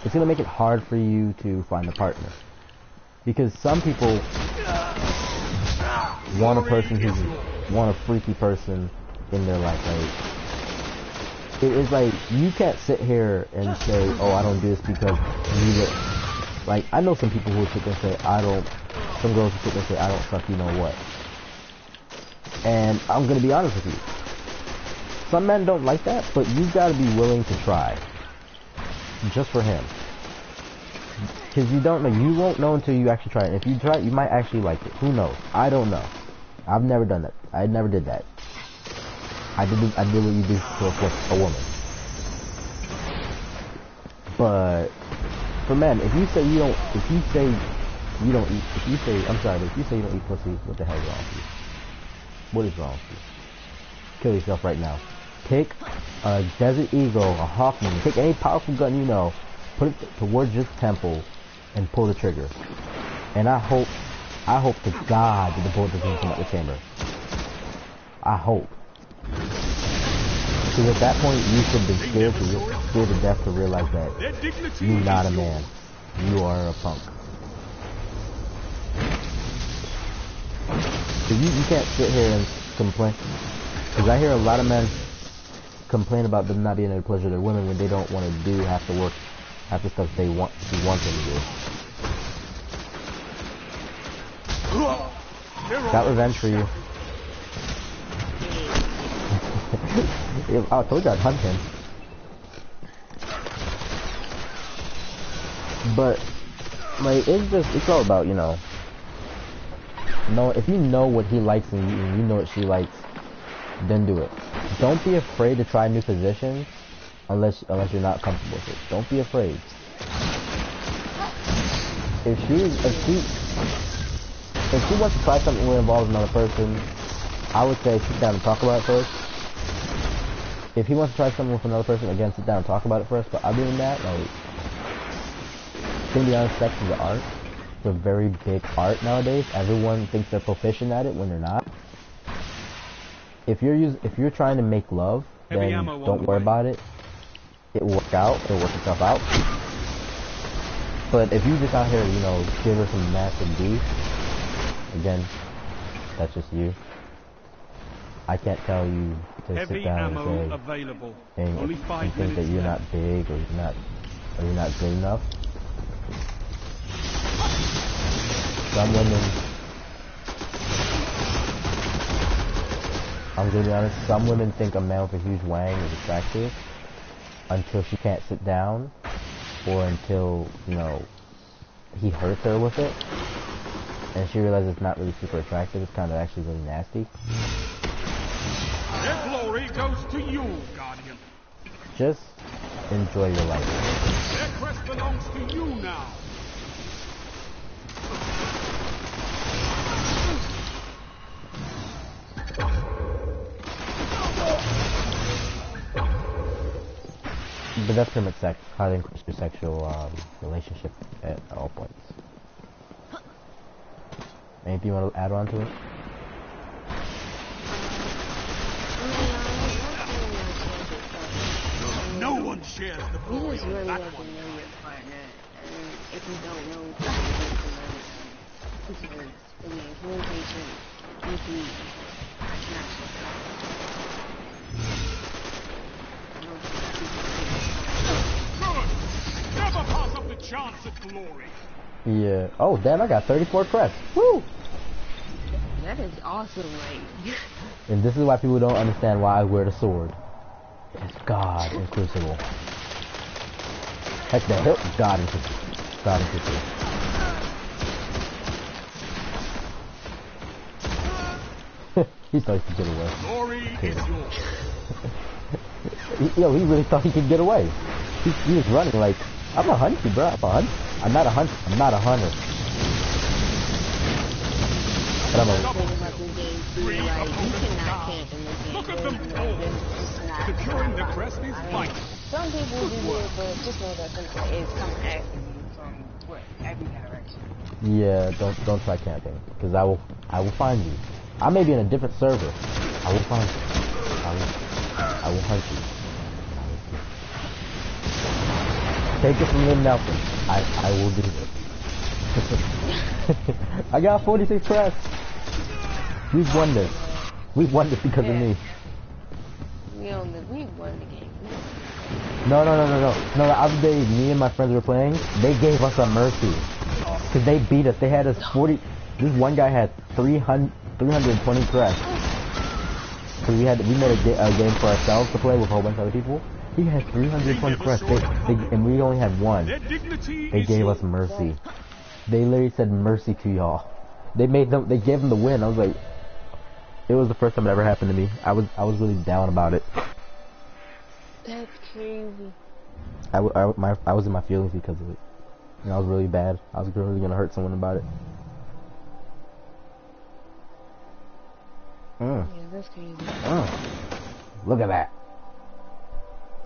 It's gonna make it hard for you to find a partner. Because some people want a person want a freaky person in their life. Like, it's like, you can't sit here and say, oh, I don't do this because you look. Like, I know some people who will sit there and say, some girls will sit there and say, I don't suck, you know what. And I'm gonna be honest with you. Some men don't like that, but you gotta be willing to try. Just for him. Because you don't know. You won't know until you actually try it. If you try it, you might actually like it. Who knows? I don't know. I've never done that. I never did that. I did what you do to a woman. But for men, if you say you don't eat pussy, what the hell is wrong with you? What is wrong with you? Kill yourself right now. Pick a Desert Eagle, a Hawkman, pick any powerful gun you know, put it towards your temple, and pull the trigger. And I hope to God that the bullet doesn't come out the chamber. I hope. Because at that point, you should be scared to death to realize that you're not a man. You are a punk. So you can't sit here and complain. Because I hear a lot of men complain about them not being able to pleasure their women when they don't want to do half the work, half the stuff she wants them to do. Got revenge for you. I told you I'd hunt him. But, like, it's all about, you know, if you know what he likes and you know what she likes, then do it. Don't be afraid to try new positions unless you're not comfortable with it. Don't be afraid. If she wants to try something that involves another person, I would say sit down and talk about it first. If he wants to try something with another person, again, sit down and talk about it first. But other than that, like, to be honest, sex is an art. It's a very big art nowadays. Everyone thinks they're proficient at it when they're not. If you're trying to make love, then don't worry about it. It will work out. It'll work itself out. But if you just out here, you know, give her some massive beef, again, that's just you. I can't tell you to sit down and say and think that you're not big or you're not good enough. Some women, I'm gonna be honest, some women think a man with a huge wang is attractive until she can't sit down or until, you know, he hurts her with it and she realizes it's not really super attractive, it's kind of actually really nasty. Their glory goes to you, Guardian. Just enjoy your life. Their crest belongs to you now. But that's pretty much how to increase your sexual relationship at all points. Anything you want to add on to it? No one shares the You glory just of really that have to one. know your partner, and if you don't know, because again, communication is key. I cannot stress Good. Never pass up the chance at glory. Yeah. Oh, damn, I got 34 crests. Woo! that is awesome, like. And this is why people don't understand why I wear the sword. It's God in Crucible. Heck, the hilt God in Crucible. God in Crucible. He thought he could get away. Glory is yours. He really thought he could get away. He was running like, I'm a hunter, bro. I'm not a hunter. I'm not a hunter. But I'm a... Look at them go. Securing the crest is vital. Some people do it, but just know that it's coming after you from every direction. Yeah, don't try camping, because I will find you. I may be in a different server. I will find you. I will hunt you. Take it from Lynn Nelson. I will do this. I got 46 crests. We've won this. We've won this because of me. We won the game. No, the other day, me and my friends were playing, they gave us a mercy. Because they beat us. They had us 40... This one guy had 320 crests. So we made a game for ourselves to play with a whole bunch of other people. He had 320 crests, and we only had one. They gave us mercy. They literally said mercy to y'all. They gave them the win. I was like, it was the first time it ever happened to me. I was really down about it. That's crazy. I was in my feelings because of it. And I was really bad. I was really gonna hurt someone about it. Yeah, that's crazy. Look at that.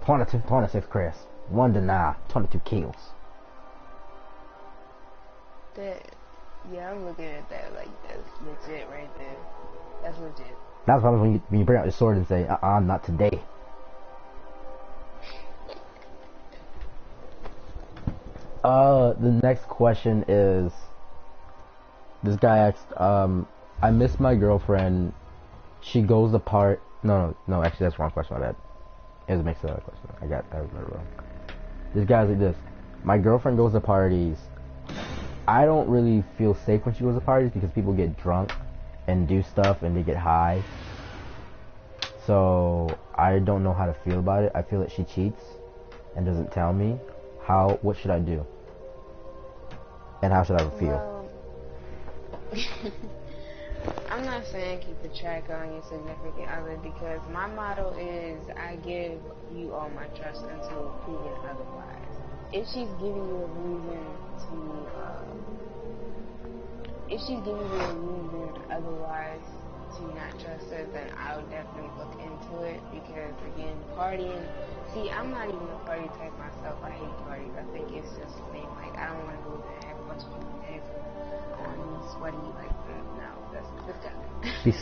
26 crests. 1 deny. 22 kills. Yeah, I'm looking at that like that's legit right there. That's legit. That's why when you bring out your sword and say, not today. The next question is, this guy asked, I miss my girlfriend. She goes apart. No, actually that's the wrong question. My bad. It was a mix of other question. I was wrong. This guy's like this. My girlfriend goes to parties. I don't really feel safe when she goes to parties because people get drunk and do stuff and they get high. So I don't know how to feel about it. I feel that she cheats and doesn't tell me. What should I do? And how should I feel? Well, I'm not saying keep a track on your significant other because my motto is I give you all my trust until proven otherwise. If she's giving you a reason otherwise to not trust her, then I would definitely look into it because again, partying. See, I'm not even a party type myself. I hate parties. I think it's just lame. Like I don't want to go there and have a bunch of people dancing. I want to be sweaty like no, that's disgusting. Be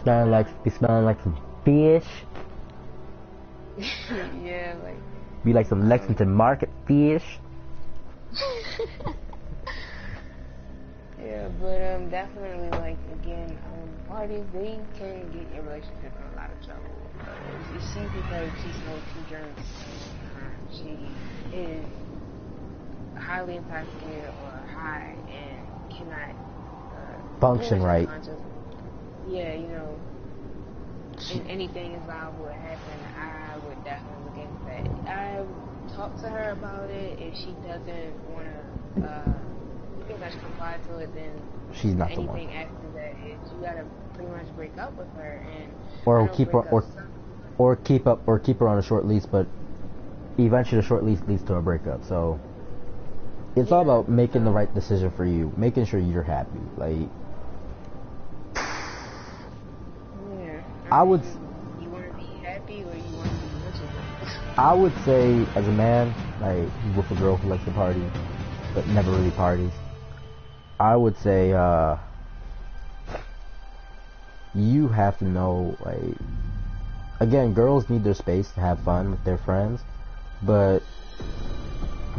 smelling like some fish. Yeah, like. Be like some Lexington Market fish. Yeah, but definitely like again, parties they can get your relationship in a lot of trouble. If she because she smokes 2 drinks, she is highly intoxicated or high and cannot function right. Yeah, you know, and anything is liable to happen. I would definitely look into that. I talk to her about it. If she doesn't want to, pretty much comply to it, then she's not the one. Anything after that is you gotta pretty much break up with her and or keep her on a short lease, but eventually the short lease leads to a breakup. So it's all about making the right decision for you, making sure you're happy. Like I would. You want to be happy or you want to be miserable? I would say, as a man, like with a girl who likes to party, but never really parties, I would say you have to know, like, again, girls need their space to have fun with their friends, but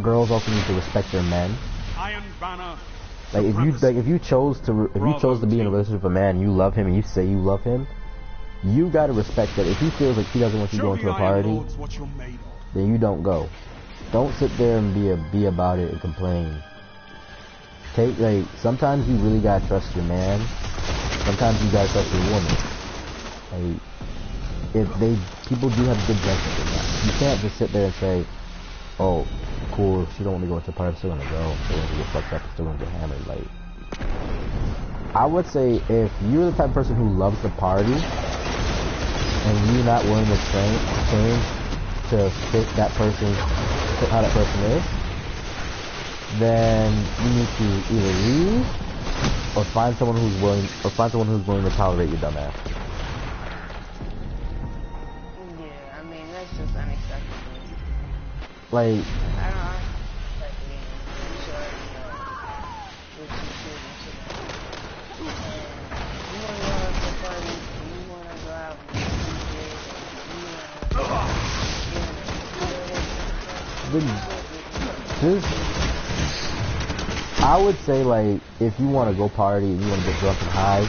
girls also need to respect their men. Iron Banner. Like if you chose to be in a relationship with a man, you love him, and you say you love him, you gotta respect that. If he feels like he doesn't want you going to a party, then you don't go. Don't sit there and be about it and complain. Sometimes you really gotta trust your man. Sometimes you gotta trust your woman. People do have good judgment in that. You can't just sit there and say, oh, cool, if she don't want to go to the party, I'm still gonna go. I'm still gonna get fucked up, I'm still gonna get hammered. Like, I would say if you're the type of person who loves to party, and you not willing to change to fit that person, fit how that person is, then you need to either leave or find someone who's willing to tolerate your dumb ass. Yeah, I mean that's just unacceptable. Like, I don't expect it. You should already know what you should and shouldn't do. And you want to go out to parties, and you want to go out and do this, and you want I would say, like, if you want to go party and you want to get drunk and high,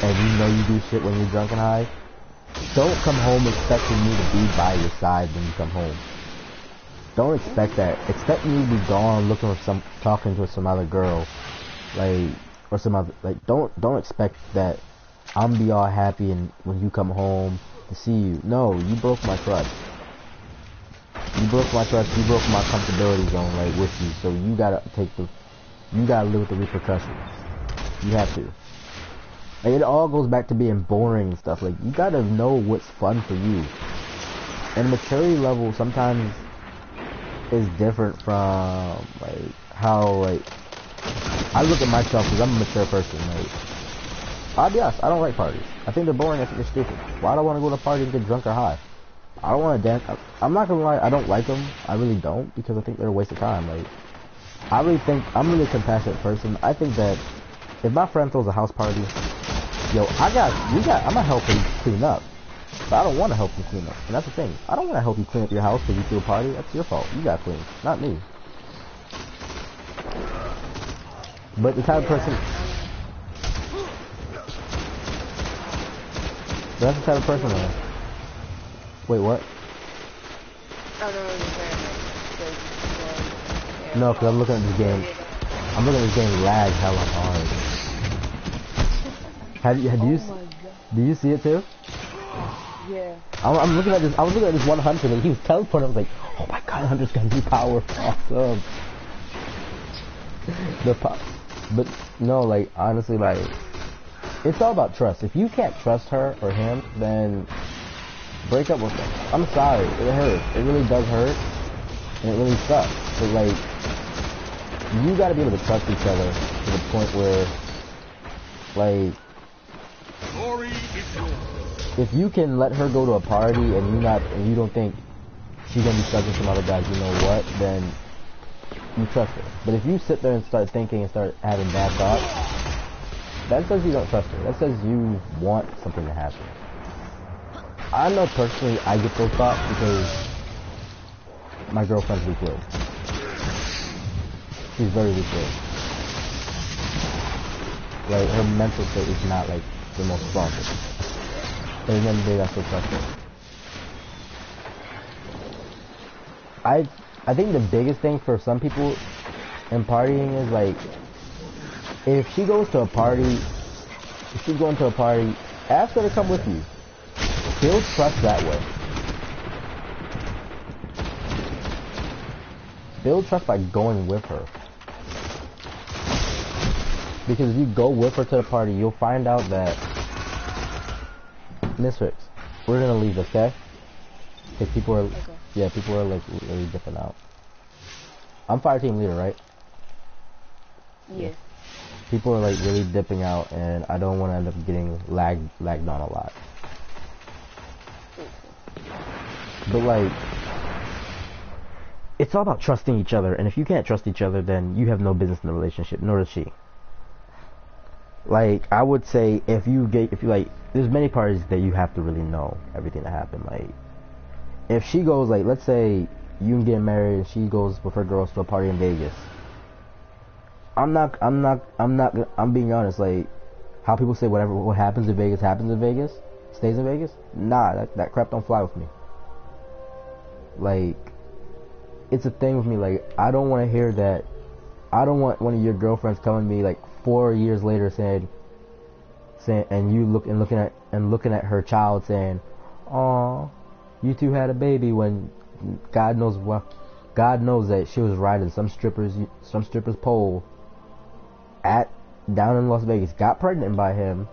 and you know you do shit when you're drunk and high, don't come home expecting me to be by your side when you come home. Don't expect that. Expect me to be gone looking for talking to some other girl, like, or some other, like, don't expect that I'm be all happy and when you come home to see you. No, you broke my trust. You broke my trust, you broke my comfortability zone, like, with you, so you gotta live with the repercussions. You have to. Like, it all goes back to being boring and stuff, like, you gotta know what's fun for you. And maturity level sometimes is different from, like, how, like, I look at myself because I'm a mature person, like, I'll be honest, I don't like parties. I think they're boring, I think they're stupid. Why do I want to go to a party and get drunk or high? I don't want to dance. I'm not gonna lie, I don't like them. I really don't, because I think they're a waste of time. Like, I really think I'm really a compassionate person. I think that if my friend throws a house party, yo, I'm gonna help him clean up. But I don't want to help him clean up, and that's the thing. I don't want to help you clean up your house because you threw a party. That's your fault. You got clean, not me. But the type of person. That's the type of person, man. Wait, what? No, because I'm looking at this game. I'm looking at this game lag hella hard. Do you see it too? Yeah. I'm looking at this. I was looking at this 100 and he was teleporting. I was like, oh my god, 100's gonna be power. Awesome. But no, like, honestly, like, it's all about trust. If you can't trust her or him, then break up with them. I'm sorry, it hurts. It really does hurt, and it really sucks. But, like, you gotta be able to trust each other to the point where, like, Glory is yours. if you can let her go to a party and you don't think she's gonna be stuck with some other guys, you know what, then you trust her. But if you sit there and start thinking and start having bad thoughts, that says you don't trust her. That says you want something to happen. I know personally I get those thoughts because my girlfriend's weak-willed. She's very weak-willed. Like, her mental state is not, like, the most strongest. But at the end of the day, I still trust her. I think the biggest thing for some people in partying is, like, if she goes to a party, if she's going to a party, ask her to come with you. Build trust that way. Build trust by going with her. Because if you go with her to the party, you'll find out that Miss Hicks, we're gonna leave, okay? Because people are, yeah, people are like really dipping out. I'm fire team leader, right? Yeah. People are like really dipping out, and I don't want to end up getting lagged on a lot. But like, it's all about trusting each other, and if you can't trust each other, then you have no business in the relationship, nor does she. Like, I would say if you like, there's many parties that you have to really know everything that happened. Like, if she goes, like, let's say you get married and she goes with her girls to a party in Vegas. I'm being honest, like, how people say what happens in Vegas stays in Vegas. Nah, that crap don't fly with me. Like, it's a thing with me, like, I don't want to hear that. I don't want one of your girlfriends coming to me like 4 years later saying and you looking at her child saying, "Aw, you two had a baby," when God knows that she was riding some stripper's pole down in Las Vegas, got pregnant by him,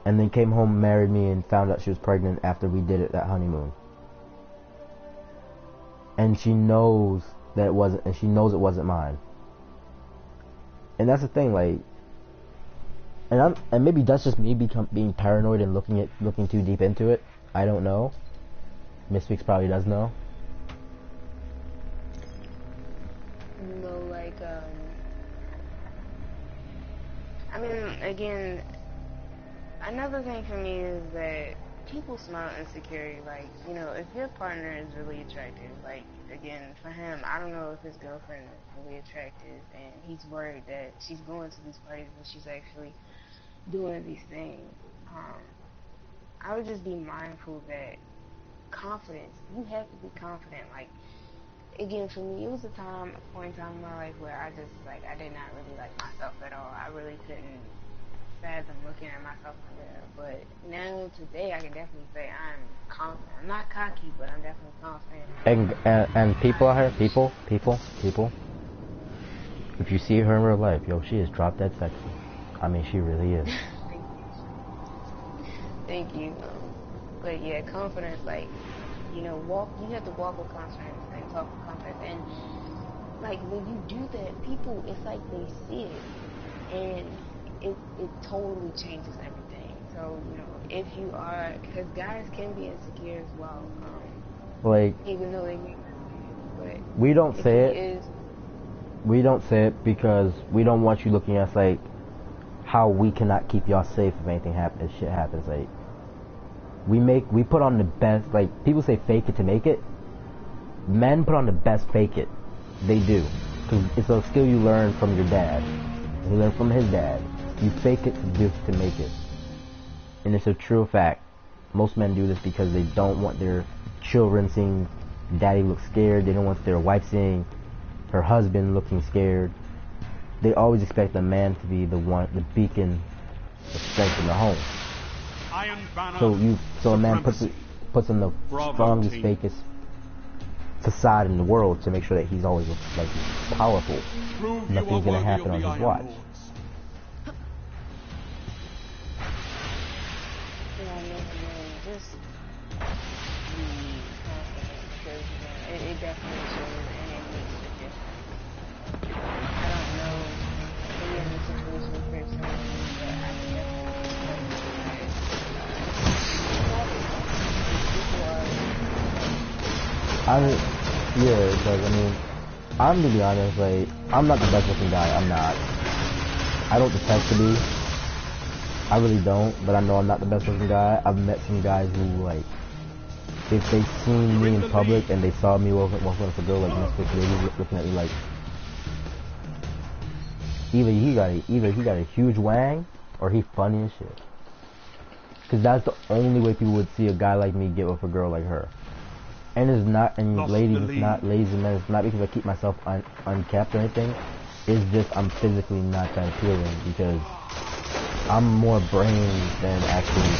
and then came home, married me, and found out she was pregnant after we did it that honeymoon. And she knows that it wasn't, and she knows it wasn't mine. And that's the thing, like, and maybe that's just me being paranoid and looking too deep into it. I don't know. Miss Weeks probably does know. No, like, I mean, again, another thing for me is that people smell insecurity. Like, you know, if your partner is really attractive, like, again, for him, I don't know if his girlfriend is really attractive, and he's worried that she's going to these parties and she's actually doing these things. I would just be mindful that confidence, you have to be confident. Like, again, for me, it was a point in time in my life where I just, like, I did not really like myself at all. I really couldn't fathom looking at myself in the mirror. But now, today, I can definitely say I'm confident. I'm not cocky, but I'm definitely confident. And people out here, people. If you see her in real life, yo, she is drop dead sexy. I mean, she really is. Thank you. But yeah, confidence, like, you know, you have to walk with confidence and talk with confidence. And, like, when you do that, people, it's like they see it. And it totally changes everything. So, you know, if you are, because guys can be insecure as well. Like, even though they may not be, but we don't say it. We don't say it because we don't want you looking at us like how we cannot keep y'all safe if anything happens, if shit happens. Like, we put on the best, like, people say fake it to make it. Men put on the best fake it. They do. Because it's a skill you learn from your dad. You learn from his dad. You fake it to make it. And it's a true fact. Most men do this because they don't want their children seeing daddy look scared. They don't want their wife seeing her husband looking scared. They always expect a man to be the beacon of strength in the home. So a man puts on the strongest, fakest facade in the world to make sure that he's always like powerful. Nothing's gonna happen on his watch. It definitely shows, and it makes a difference. I don't know any other situation personally, but I can definitely yeah, because I mean, I'm to be honest, like, I'm not the best looking guy. I'm not. I don't pretend to be. I really don't, but I know I'm not the best looking guy. I've met some guys who, like, if they seen me in public and they saw me walking with a girl like Miss Lady looking at me like, either he got a huge wang or he funny as shit. Cause that's the only way people would see a guy like me get with a girl like her. And it's not, and ladies, it's not lazy men. It's not because I keep myself unkept or anything. It's just I'm physically not that appealing because I'm more brain than actually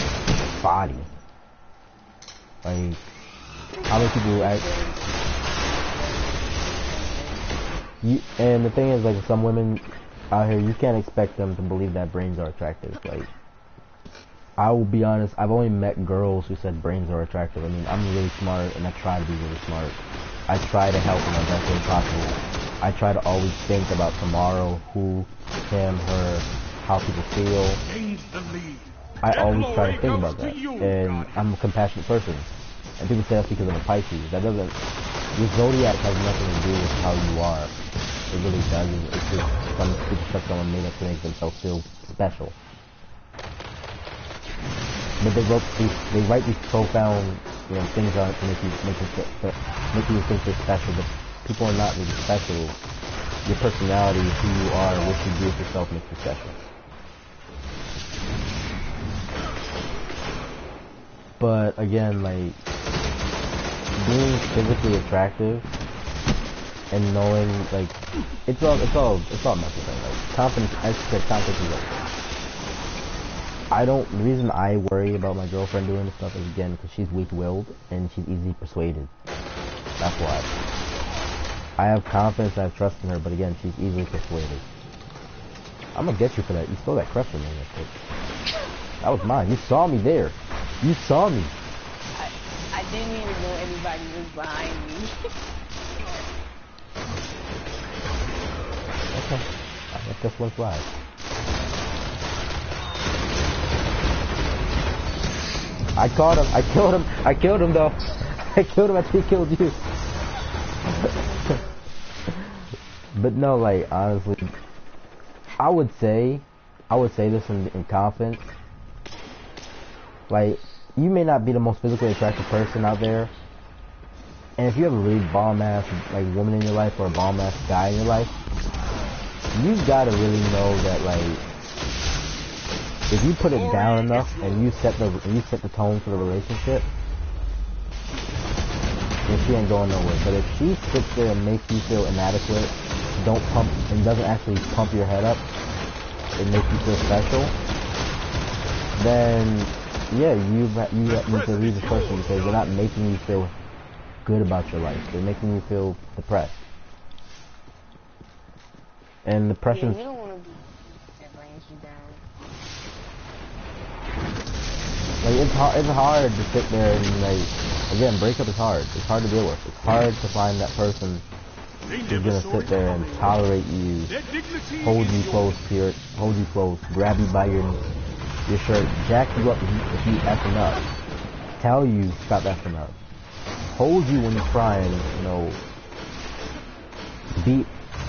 body. Like, how many people and the thing is, like, some women out here, you can't expect them to believe that brains are attractive. Like, I will be honest, I've only met girls who said brains are attractive. I mean, I'm really smart, and I try to be really smart. I try to help in the best way possible. I try to always think about tomorrow, who, him, her, how people feel. I always try to think about that, and I'm a compassionate person. And people say that's because I'm a Pisces. That doesn't, your zodiac has nothing to do with how you are. It really doesn't. It's just some stupid stuff someone made up to make themselves feel special. But they write these profound, you know, things on it to make you think they're special. But people are not really special. Your personality, who you are, what you do with yourself makes you special. But again, like, being physically attractive and knowing, like, it's all mental thing. Like, confidence, as I said, confidence is like, the reason I worry about my girlfriend doing this stuff is, again, because she's weak-willed and she's easily persuaded. That's why. I have confidence and I have trust in her, but again, she's easily persuaded. I'm gonna get you for that. You stole that crest from me, That was mine. You saw me there. You saw me. I didn't even know anybody was behind me. Okay. I let this one fly. I caught him. I killed him. I killed him though. I killed him after he killed you. But no, like honestly, I would say this in confidence. Like, you may not be the most physically attractive person out there, and if you have a really bomb-ass like woman in your life or a bomb-ass guy in your life, you gotta really know that like, if you put it down enough and you set the tone for the relationship, then she ain't going nowhere. But if she sits there and makes you feel inadequate, doesn't actually pump your head up and make you feel special, then yeah, you need to leave this person because they're not making you feel good about your life. They're making you feel depressed. And depression. Yeah, you don't want to be that brings you down. Like it's hard to sit there and like, again, breakup is hard. It's hard to deal with. It's hard to find that person who's gonna sit there and tolerate you, hold you close, grab you by your shirt, jack you up if you effing up, tell you stop effing up, hold you when you're crying, you know,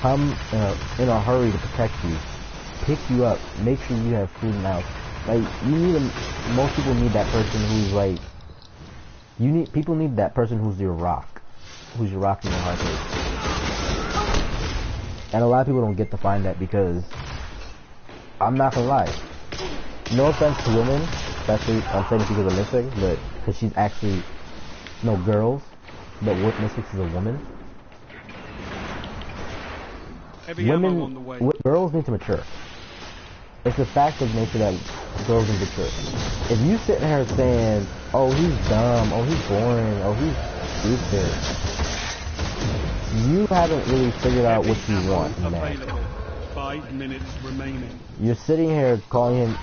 come in a hurry to protect you, pick you up, make sure you have food in the house. Like, most people need that person who's like, people need that person who's your rock in your heart place. And a lot of people don't get to find that because, I'm not gonna lie, no offense to women, especially, I'm saying because of Mystic, but because she's actually, no girls, but what Mystic is a woman. Girls need to mature. It's a fact of nature that girls need to mature. If you sit there saying, oh he's dumb, oh he's boring, oh he's stupid, you haven't really figured out what you want in that. 5 minutes remaining. You're sitting here calling him.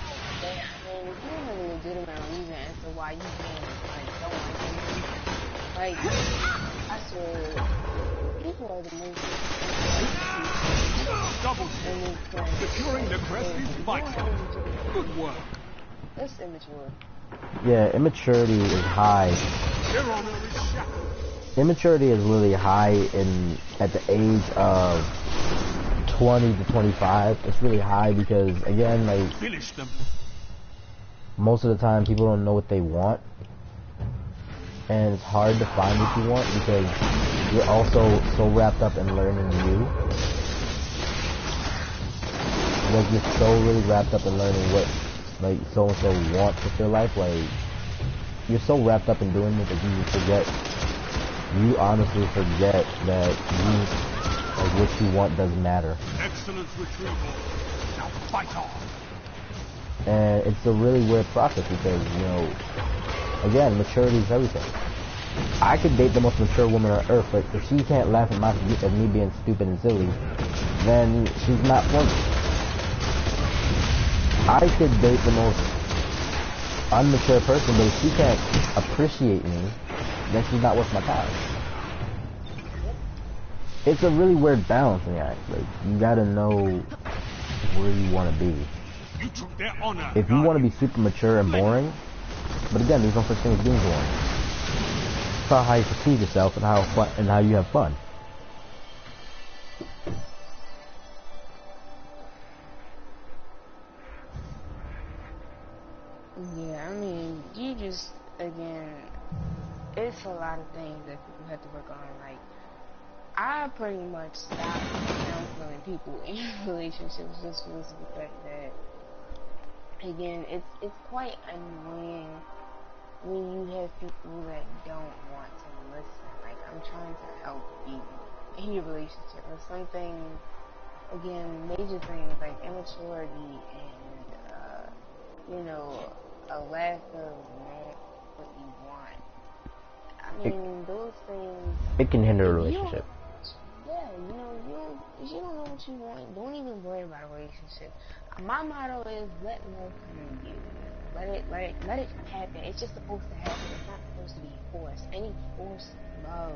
Why you can't, like, don't I swear, people are the most Double securing the crest is vital. Good work. That's immature. Yeah, immaturity is high. Immaturity is really high at the age of 20 to 25. It's really high because, again, like, finish them. Most of the time people don't know what they want, and it's hard to find what you want because you're also so wrapped up in learning you. Like, you're so really wrapped up in learning what, like, so-and-so wants with your life. Like, you're so wrapped up in doing it that you honestly forget that what you want doesn't matter. Excellent retrieval. Now fight on. And it's a really weird process because, you know, again, maturity is everything. I could date the most mature woman on earth, but if she can't laugh at me being stupid and silly, then she's not for me. I could date the most unmature person, but if she can't appreciate me, then she's not worth my time. It's a really weird balancing act. Like, you gotta know where you want to be. You took their honor. If you want to be super mature and boring, but again, there's no such thing as being boring. It's about how you perceive yourself and how you have fun. Yeah, I mean, you just, again, it's a lot of things that people have to work on. Like, I pretty much stopped counseling people in relationships just for the fact that, again, it's quite annoying when you have people that don't want to listen. Like, I'm trying to help you in your relationship, or something, again, major things like immaturity and, you know, a lack of knowing what you want. I mean, those things... It can hinder a relationship. Yeah, you know, if you don't know what you want, don't even worry about a relationship. My motto is let love come to you. let it happen. It's just supposed to happen. It's not supposed to be forced. Any forced love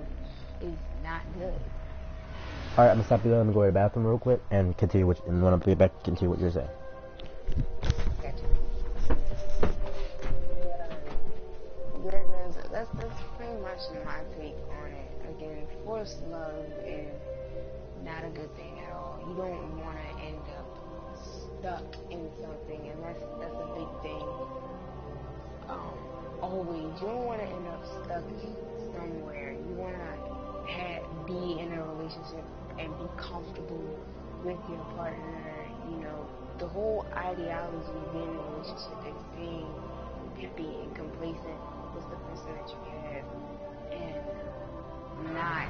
is not good. Alright, I'm gonna stop you there. I'm gonna go to the bathroom real quick and continue and when I get back, continue what you're saying. Gotcha. Yeah, that's pretty much my take on it. Again, forced love is not a good thing at all. You don't want to end up stuck in something, and that's a big thing. Always, you don't want to end up stuck somewhere. You want to be in a relationship and be comfortable with your partner. You know, the whole ideology of being in a relationship is being happy and complacent with the person that you have, and not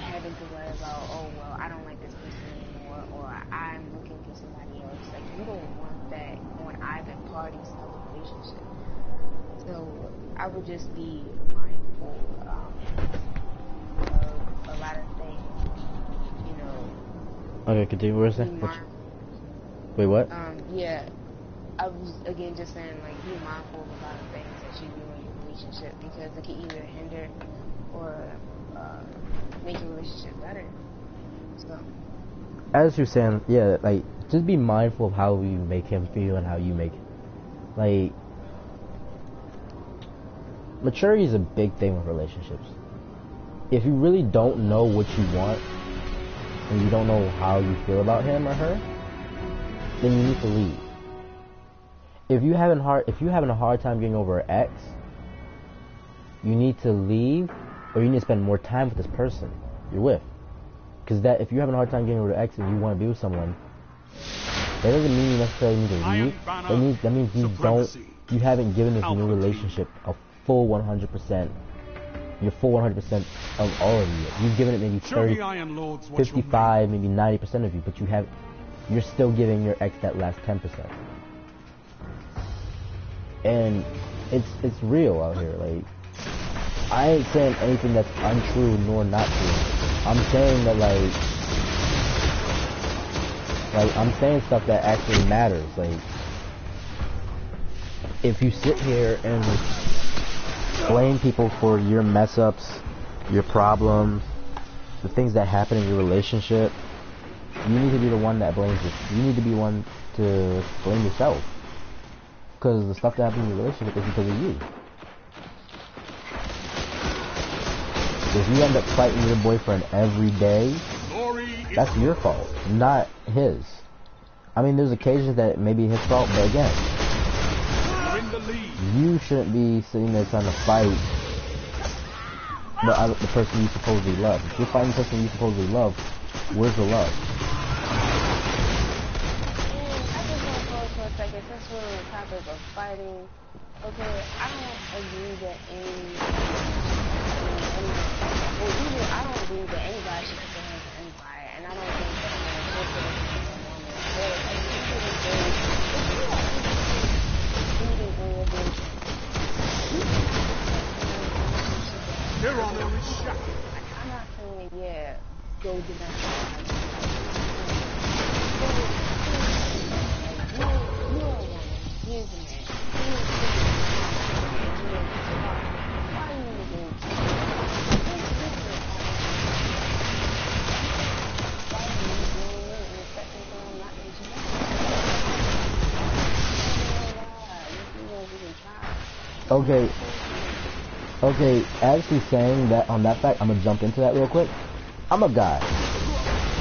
having to worry about, oh well, I don't like this person anymore, or I'm looking for somebody else. Like, you don't want that on either party's relationship. So I would just be mindful of a lot of things, you know. Okay, continue. What was that? Wait, what? Yeah, I was again just saying, like, be mindful of a lot of things that you do in your relationship, because it can either hinder or make your relationship better. So, as you're saying, yeah, like, just be mindful of how you make him feel and how you make, like, maturity is a big thing with relationships. If you really don't know what you want and you don't know how you feel about him or her, then you need to leave. If you're having a hard time getting over an ex, you need to leave, or you need to spend more time with this person you're with. Because that, if you're having a hard time getting over an ex and you want to be with someone, that doesn't mean you necessarily need to leave. That means you haven't given this new relationship a full 100%. Your full 100% of all of you. You've given it maybe 30, 55, maybe 90% of you, but you're still giving your ex that last 10%. And it's real out here. Like, I ain't saying anything that's untrue nor not true. I'm saying that like I'm saying stuff that actually matters. Like, if you sit here and blame people for your mess ups, your problems, the things that happen in your relationship, you need to be the one that blames it. You need to be one to blame yourself. Because the stuff that happens in your relationship is because of you. If you end up fighting your boyfriend every day, that's your fault, not his. I mean, there's occasions that may be his fault, but again, you shouldn't be sitting there trying to fight the person you supposedly love. If you're fighting the person you supposedly love, where's the love? I just want to pause for a second, since we're on the topic of fighting. Okay, I don't agree that I don't agree that anybody should put their hands on anybody, and I don't think that man should put his hands on a woman. But at the end of the day, if you are cheating on your business, Your Honor is shot. I'm not saying, yeah, go domestic. You are a woman. He is a man. He is a man. Why are you doing this? Okay, actually saying that on that fact, I'm gonna jump into that real quick. I'm a guy.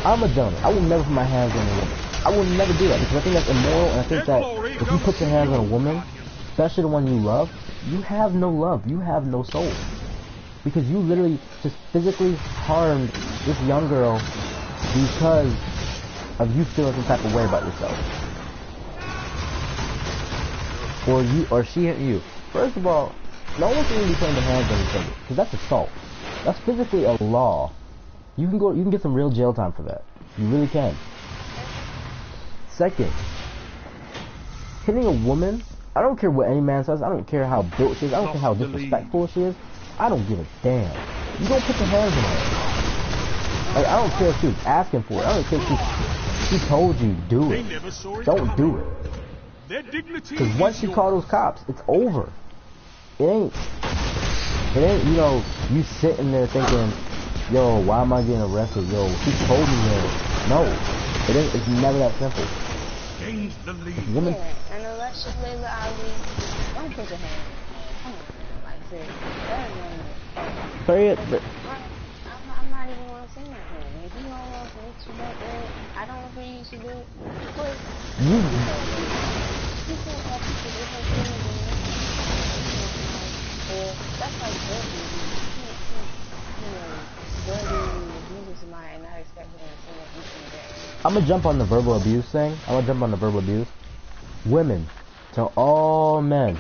I'm a gentleman. I will never put my hands on a woman. I will never do that because I think that's immoral, and I think that if you put your hands on a woman, especially the one you love, you have no love. You have no soul. Because you literally just physically harmed this young girl because of you feeling some type of way about yourself. Or she hit you. First of all, no one should really be putting their hands on each other, because that's assault. That's physically a law. You can get some real jail time for that. You really can. Second, hitting a woman, I don't care what any man says, I don't care how built she is, I don't care how disrespectful she is, I don't give a damn. You don't put your hands on her. Like, I don't care if she was asking for it, I don't care if she told you do it. Don't do it. Their dignity. Because once you call those cops, it's over. It ain't, you know, you sitting there thinking, yo, why am I getting arrested? Yo, he told me that. No, it ain't, it's never that simple. Gains the lead. Women, Yeah, and Alexa Layla Ali, don't put your hand in. Come on, like seriously, that is one of the. period. I'm not even gonna say nothing. If you don't want to mix you back in, I don't agree you should do it. But You, you can't have people different feelings and that's like bullying. You can't, bullying, abusing somebody and not expecting them to say that you can back. I'm gonna jump on the verbal abuse thing. I'm gonna jump on the verbal abuse. Women, to all men.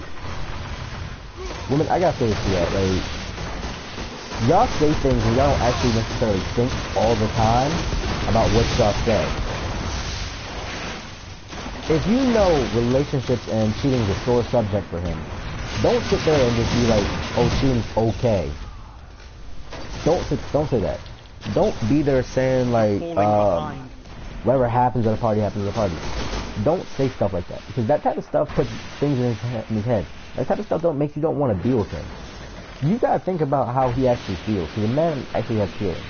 Women, I gotta say this to y'all, like, y'all say things and y'all don't actually necessarily think all the time about what y'all say. If you know relationships and cheating is a sore subject for him, don't sit there and just be like, oh, cheating's okay. Don't say that. Don't be there saying like, whatever happens at a party happens at a party. Don't say stuff like that, because that type of stuff puts things in his head. That type of stuff makes you don't want to deal with him. You gotta think about how he actually feels, because a man actually has feelings.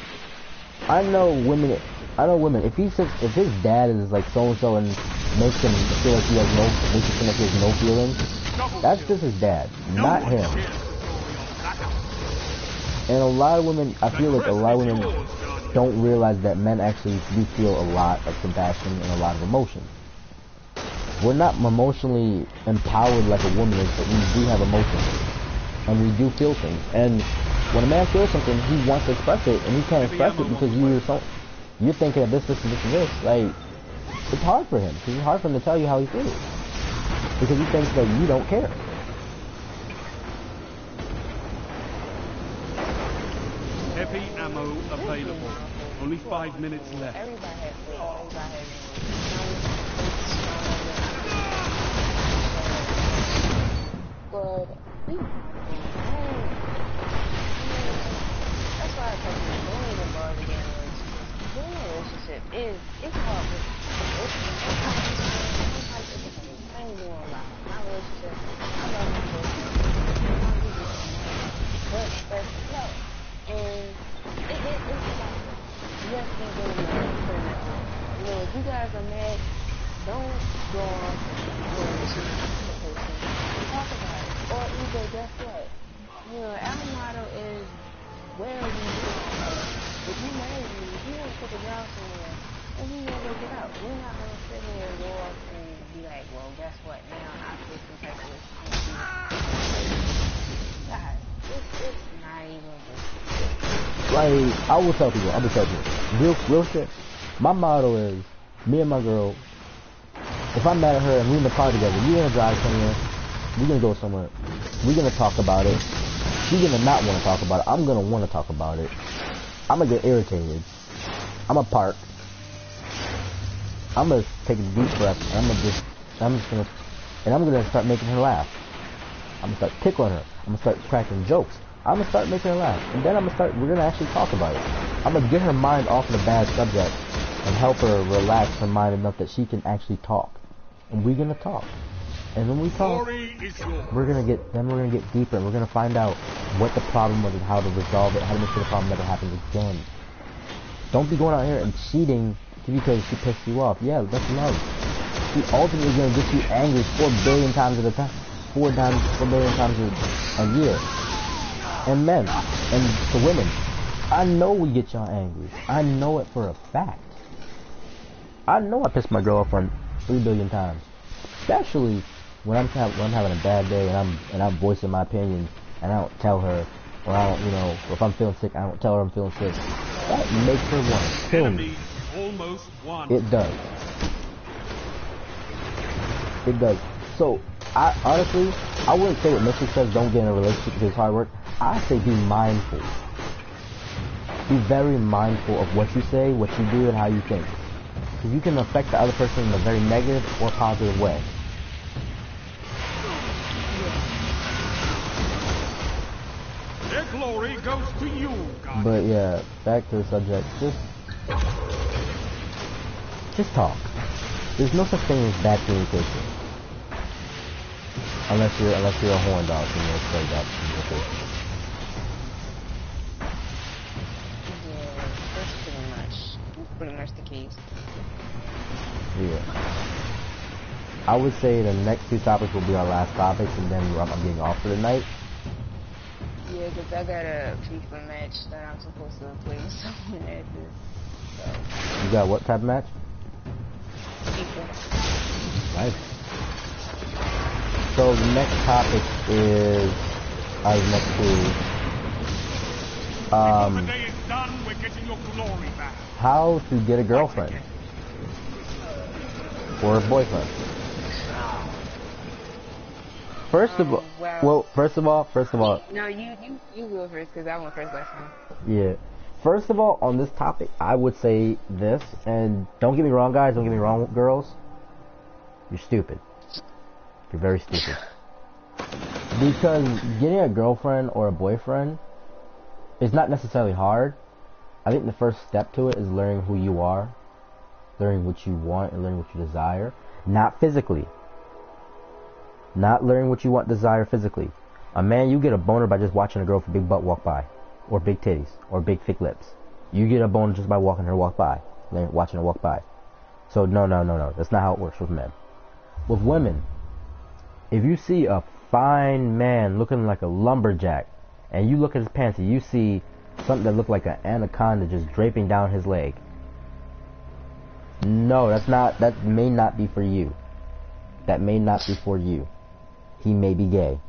I know women. If his dad is like so and so and makes him feel like he has no feelings, that's just his dad, not him. And a lot of women, I feel like a lot of women don't realize that men actually do feel a lot of compassion and a lot of emotion. We're not emotionally empowered like a woman is, but we do have emotions. And we do feel things. And when a man feels something, he wants to express it, and he can't express it because you're thinking of this, and this. Like, it's hard for him. It's hard for him to tell you how he feels. Because he thinks that you don't care. Heavy ammo available. Only 5 minutes left. Everybody has but that's why I tell you, don't even bother getting a relationship. Being in a relationship it's hard. I ain't doing a lot. My relationship, I love my relationship. But that's love. And it's like, you have to be really mad for that. You know, if you guys are mad, don't go on to the person and talk about it. Or either, guess what? You know, our motto is, where are we going? If you marry me, if you want to put a job somewhere, and you never get out, we're not going to sit here and go off and be like, well, guess what? Now I feel some type of God, it's not even good. Like, I will tell people, real shit. My motto is, me and my girl, if I'm mad at her and we're in the car together, we're gonna drive somewhere, we're gonna go somewhere, we're gonna talk about it, she's gonna not want to talk about it, I'm gonna want to talk about it, I'm gonna get irritated, I'm gonna park, I'm gonna take a deep breath, and I'm gonna start making her laugh. I'm gonna start tickling her. I'm gonna start cracking jokes. I'm gonna start making her laugh, and then we're gonna actually talk about it. I'm gonna get her mind off of the bad subject and help her relax her mind enough that she can actually talk. And we're gonna talk. And when we talk, we're gonna get deeper, and we're gonna find out what the problem was and how to resolve it, how to make sure the problem never happens again. Don't be going out here and cheating because she pissed you off. Yeah, that's love. She ultimately gonna get you angry 4 billion times at a time. 4 billion times a year. And men, and to women, I know we get y'all angry. I know it for a fact. I know I pissed my girl off on 3 billion times. Especially when I'm having a bad day and I'm voicing my opinion and I don't tell her, or I don't, or if I'm feeling sick, I don't tell her I'm feeling sick. That makes her want to kill me. Almost won. It does. It does. So, I honestly wouldn't say what Mr. says, don't get in a relationship because it's hard work. I say be mindful. Be very mindful of what you say, what you do, and how you think. Because you can affect the other person in a very negative or positive way. Their glory goes to you, God. But yeah, back to the subject. Just talk. There's no such thing as bad communication. Unless you're a horn dog, then you're a stray dog. Yeah, that's pretty much the case. Yeah. I would say the next two topics will be our last topics, and then I'm getting off for the night. Yeah, because I got a FIFA match that I'm supposed to play with someone at this. So. You got what type of match? FIFA. Nice. So the next topic is our next clue. The day is done, we're getting your glory back. How to get a girlfriend or a boyfriend. First of all. No, you go first because I went first last time. Yeah. First of all, on this topic, I would say this, and don't get me wrong, guys. Don't get me wrong, girls. You're stupid. You're very stupid. Because getting a girlfriend or a boyfriend is not necessarily hard. I think the first step to it is learning who you are, learning what you want, and learning what you desire. Not physically. Not learning what you want, desire physically. A man, you get a boner by just watching a girl with a big butt walk by, or big titties, or big thick lips. You get a boner just by watching her walk by, watching her walk by. So no. That's not how it works with men. With women, if you see a fine man looking like a lumberjack, and you look at his pants and you see something that looks like an anaconda just draping down his leg, no, that may not be for you. That may not be for you. He may be gay.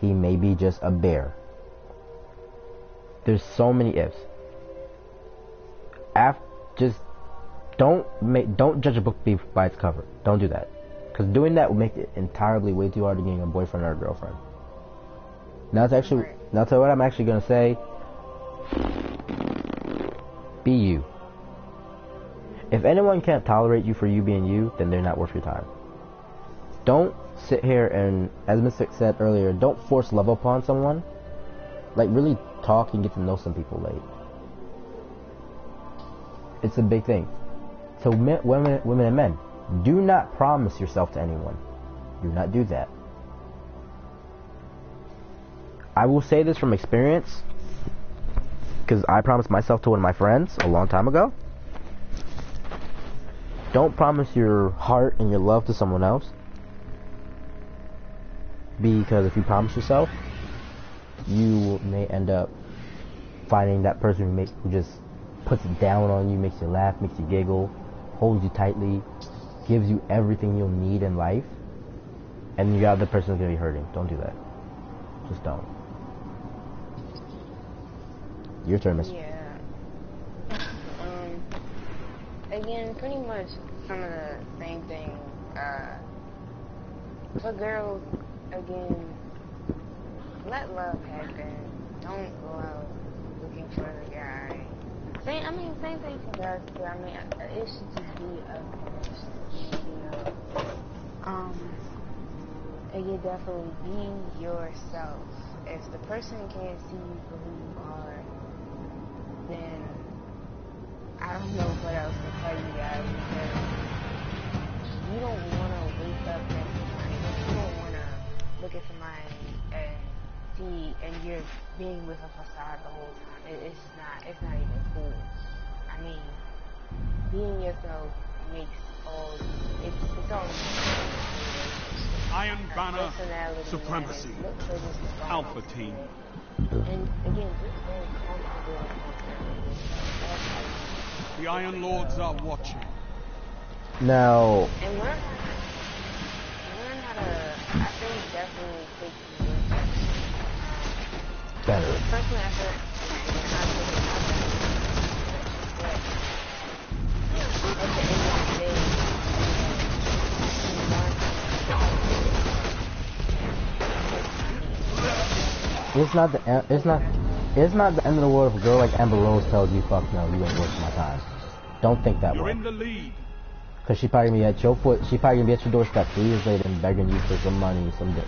He may be just a bear. There's so many ifs. Just don't judge a book by its cover. Don't do that, because doing that will make it entirely way too hard to getting a boyfriend or a girlfriend. Now tell you what I'm actually gonna say. Be you. If anyone can't tolerate you for you being you, then they're not worth your time. Don't sit here and, as Mystic said earlier, don't force love upon someone. Like, really talk and get to know some people late. It's a big thing. So women and men, do not promise yourself to anyone. Do not do that. I will say this from experience, because I promised myself to one of my friends a long time ago. Don't promise your heart and your love to someone else, because if you promise yourself, you may end up finding that person who just puts it down on you, makes you laugh, makes you giggle, holds you tightly, gives you everything you'll need in life, and the other person's gonna be hurting. Don't do that. Just don't. Your turn, Miss. Yeah. Again, pretty much some of the same thing. For girls, again, let love happen. Don't go out looking for the guy. Same thing for guys too. I mean, it should just be a connection, you know. And you definitely be yourself. If the person can't see you for who you are, then I don't know what else to tell you guys, because you don't want to wake up next morning. You don't want to look at somebody and see, and you're being with a facade the whole time. It's not even cool. I mean, being yourself makes it's all Iron Banner, Supremacy, Alpha Team. And again, just very comfortable. The Iron Lords are watching. Now. And learn how to, I think, definitely take some work. Better. Personally, I feel at the end of the day, It's not the end of the world if a girl like Amber Rose tells you, fuck no, you ain't worth my time. Don't think that way. You're in the lead. Cause she probably gonna be at your foot, she probably gonna be at your doorstep 3 years later and begging you for some money, some dick.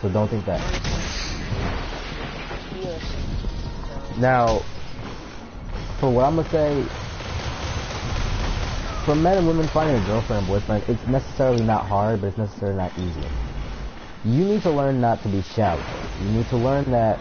So don't think that. Now, for what I'm gonna say, for men and women finding a girlfriend or boyfriend, it's necessarily not hard, but it's necessarily not easy. You need to learn not to be shallow. You need to learn that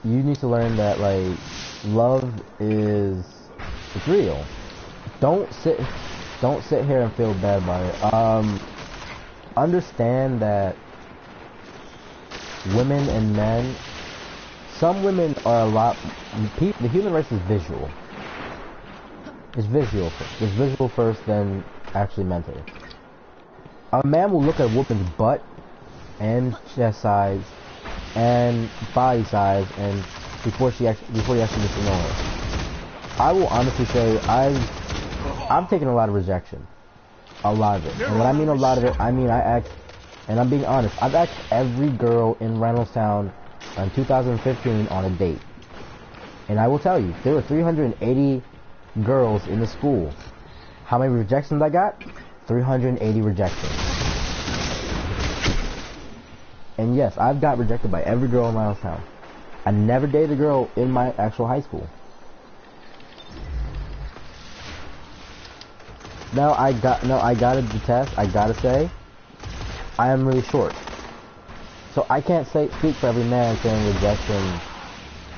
you need to learn that, like, love is, it's real. Don't sit here and feel bad about it. Understand that women and men, some women are a lot, the human race is visual. It's visual. It's visual first, then actually mental. A man will look at a woman's butt and chest size and body size and before he actually gets to know her. I will honestly say I've taken a lot of rejection. A lot of it. And when I mean a lot of it, I mean and I'm being honest, I've asked every girl in Reynoldstown in 2015 on a date. And I will tell you, there were 380 girls in the school. How many rejections I got? 380 rejections. And yes, I've got rejected by every girl in Reynoldstown. I never dated a girl in my actual high school. Now I gotta detest, I gotta say, I am really short. So I can't speak for every man saying rejection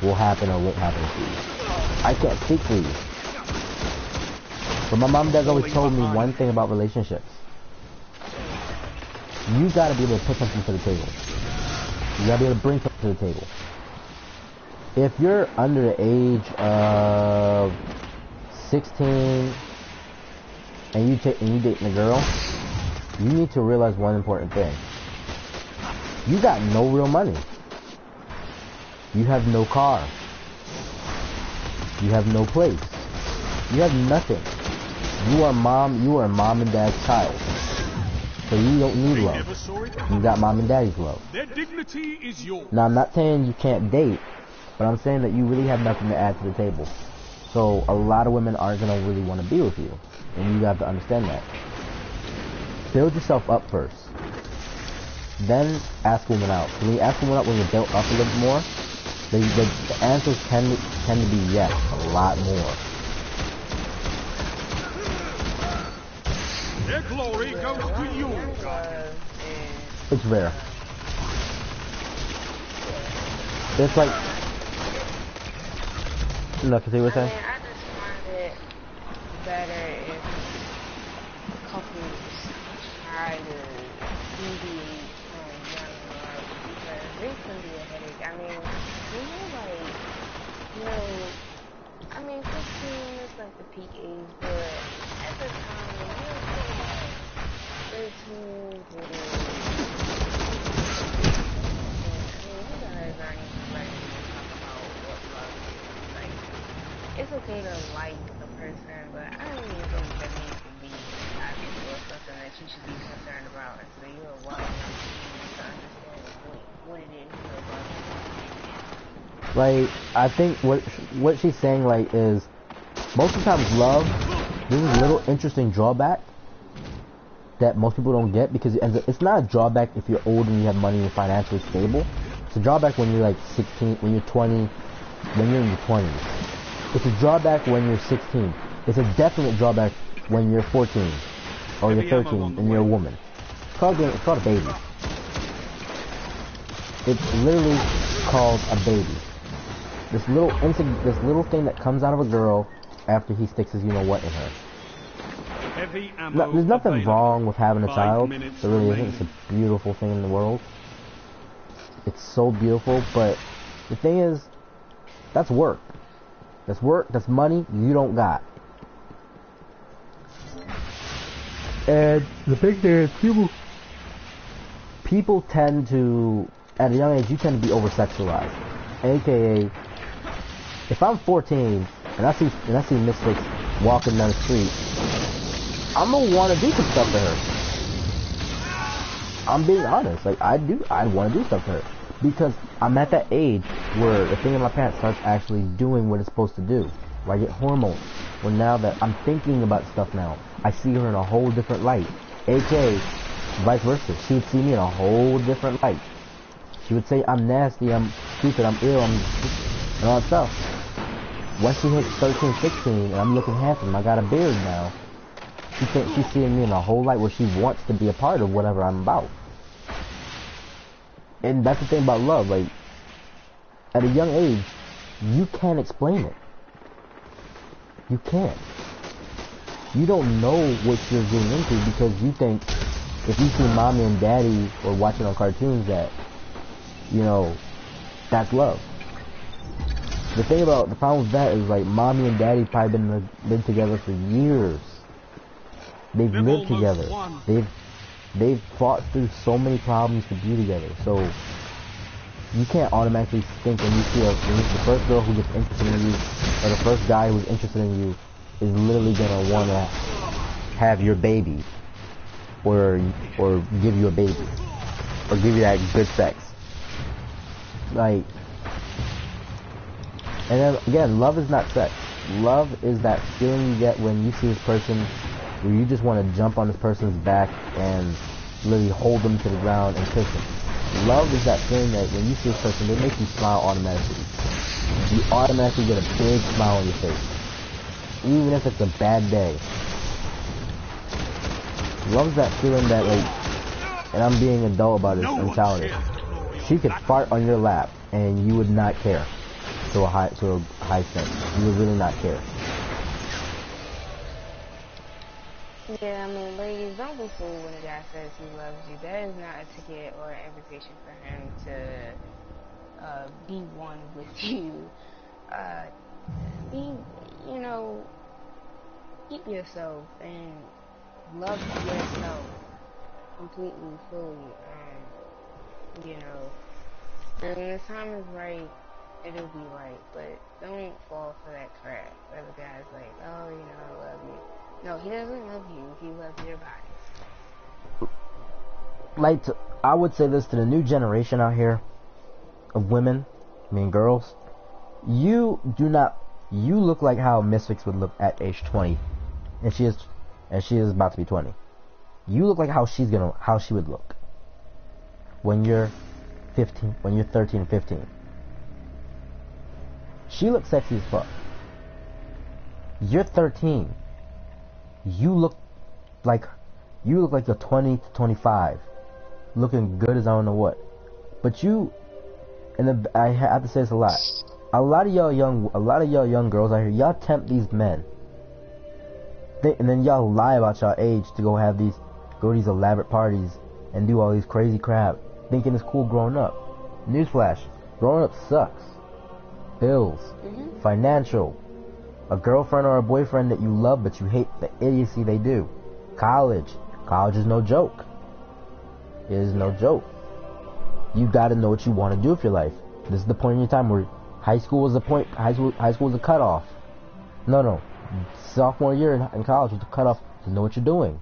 will happen or won't happen to you. I can't speak for you. But my mom and dad always told me one thing about relationships. You gotta be able to put something to the table. You gotta be able to bring something to the table. If you're under the age of 16 and you dating a girl, you need to realize one important thing. You got no real money. You have no car. You have no place. You have nothing. You are mom and dad's child. So you don't need love. You got mom and daddy's love. Their dignity is yours. Now I'm not saying you can't date, but I'm saying that you really have nothing to add to the table. So a lot of women aren't gonna really want to be with you. And you have to understand that. Build yourself up first. Then ask women out. When you ask women out when you're built up a little bit more, the answers tend to be yes, a lot more. Their glory goes to you, God. It's rare. It's like... No, can you what you're saying? I just find it better if couples try to deviate from young love because this can be a headache. I mean, I mean, 15 is like the peak age, but at the time, when you're 13, 14, I mean, you guys aren't even ready to talk about what love is. Like, it's okay to like a person, but I don't even think that needs to be actual or something that you should be concerned about until you're well enough to understand what it is you're about. Like, I think what she's saying, like, is most of the time love, this is a little interesting drawback that most people don't get because it's not a drawback if you're old and you have money and you're financially stable. It's a drawback when you're like 16, when you're 20, when you're in your 20s. It's a drawback when you're 16. It's a definite drawback when you're 14 or you're 13 and you're a woman. It's called a baby. It's literally called a baby. This little thing that comes out of a girl after he sticks his you-know-what in her. There's nothing wrong with having a child. There really isn't. It's a beautiful thing in the world. It's so beautiful, but the thing is, that's work. That's work, that's money you don't got. And the big thing is people tend to, at a young age, you tend to be over-sexualized. AKA, if I'm 14 and I see Misfits walking down the street, I'm gonna want to do some stuff to her. I'm being honest. Like, I want to do stuff to her because I'm at that age where the thing in my pants starts actually doing what it's supposed to do. Where I get hormones. Well, now that I'm thinking about stuff now, I see her in a whole different light. AKA, vice versa. She would see me in a whole different light. She would say, I'm nasty, I'm stupid, I'm ill, and all that stuff. Once she hits 13, 16, and I'm looking handsome, I got a beard now, she thinks she's seeing me in a whole light where she wants to be a part of whatever I'm about. And that's the thing about love, like, at a young age, you can't explain it. You can't. You don't know what you're getting into because you think if you see mommy and daddy or watching on cartoons that, you know, that's love. The thing about the problem with that is like mommy and daddy probably been together for years. They've lived together. They've fought through so many problems to be together. So you can't automatically think when you see the first girl who gets interested in you or the first guy who's interested in you is literally gonna wanna have your baby or give you a baby or give you that good sex. Like, and then again, love is not sex. Love is that feeling you get when you see this person where you just want to jump on this person's back and literally hold them to the ground and kiss them. Love is that feeling that when you see this person, they make you smile automatically. You automatically get a big smile on your face. Even if it's a bad day. Love is that feeling that, like, and I'm being adult about it and childish. She could fart on your lap and you would not care to a high sense. You would really not care. Yeah, I mean, ladies, don't be fooled when a guy says he loves you. That is not a ticket or an invitation for him to be one with you. You know, keep yourself and love yourself completely, fully. You know, and when the time is right, it'll be right. But don't fall for that crap where the guy's like, oh, you know, I love you. No, he doesn't love you. He loves your body. Like, I would say this to the new generation out here of women, I mean girls. You look like how Mysfix would look at age 20, and she is about to be 20. You look like how she would look when you're 15, when you're 13 and 15. She looks sexy as fuck. You're 13. You look like you're 20 to 25, looking good as I don't know what. But you, and I have to say this a lot. A lot of y'all young girls out here, y'all tempt these men. And then y'all lie about y'all age to go to these elaborate parties and do all these crazy crap, thinking it's cool growing up. Newsflash, growing up sucks. Bills, financial, a girlfriend or a boyfriend that you love but you hate the idiocy they do. College is no joke. It is no joke. You gotta know what you want to do with your life. This is the point in your time where high school was a cutoff. No. Sophomore year in college was the cutoff to know what you're doing.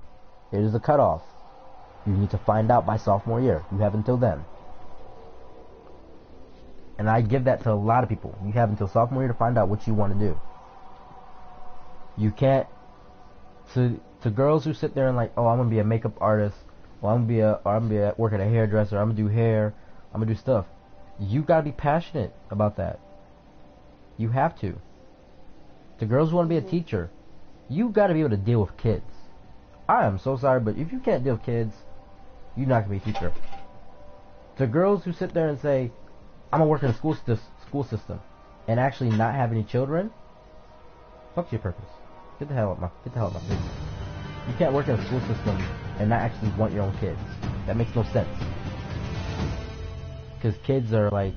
It is a cutoff. You need to find out by sophomore year. You have until then. And I give that to a lot of people. You have until sophomore year to find out what you want to do. You can't, to girls who sit there and like, oh, I'm gonna be a makeup artist, or I'm gonna work at a hairdresser, I'm gonna do hair, I'm gonna do stuff. You gotta be passionate about that. You have to. To girls who want to be a teacher, you gotta be able to deal with kids. I am so sorry, but if you can't deal with kids, you're not gonna be a teacher. To girls who sit there and say, I'm gonna work in a school system, and actually not have any children, fuck your purpose. Get the hell out my face. You can't work in a school system and not actually want your own kids. That makes no sense. Because kids are like,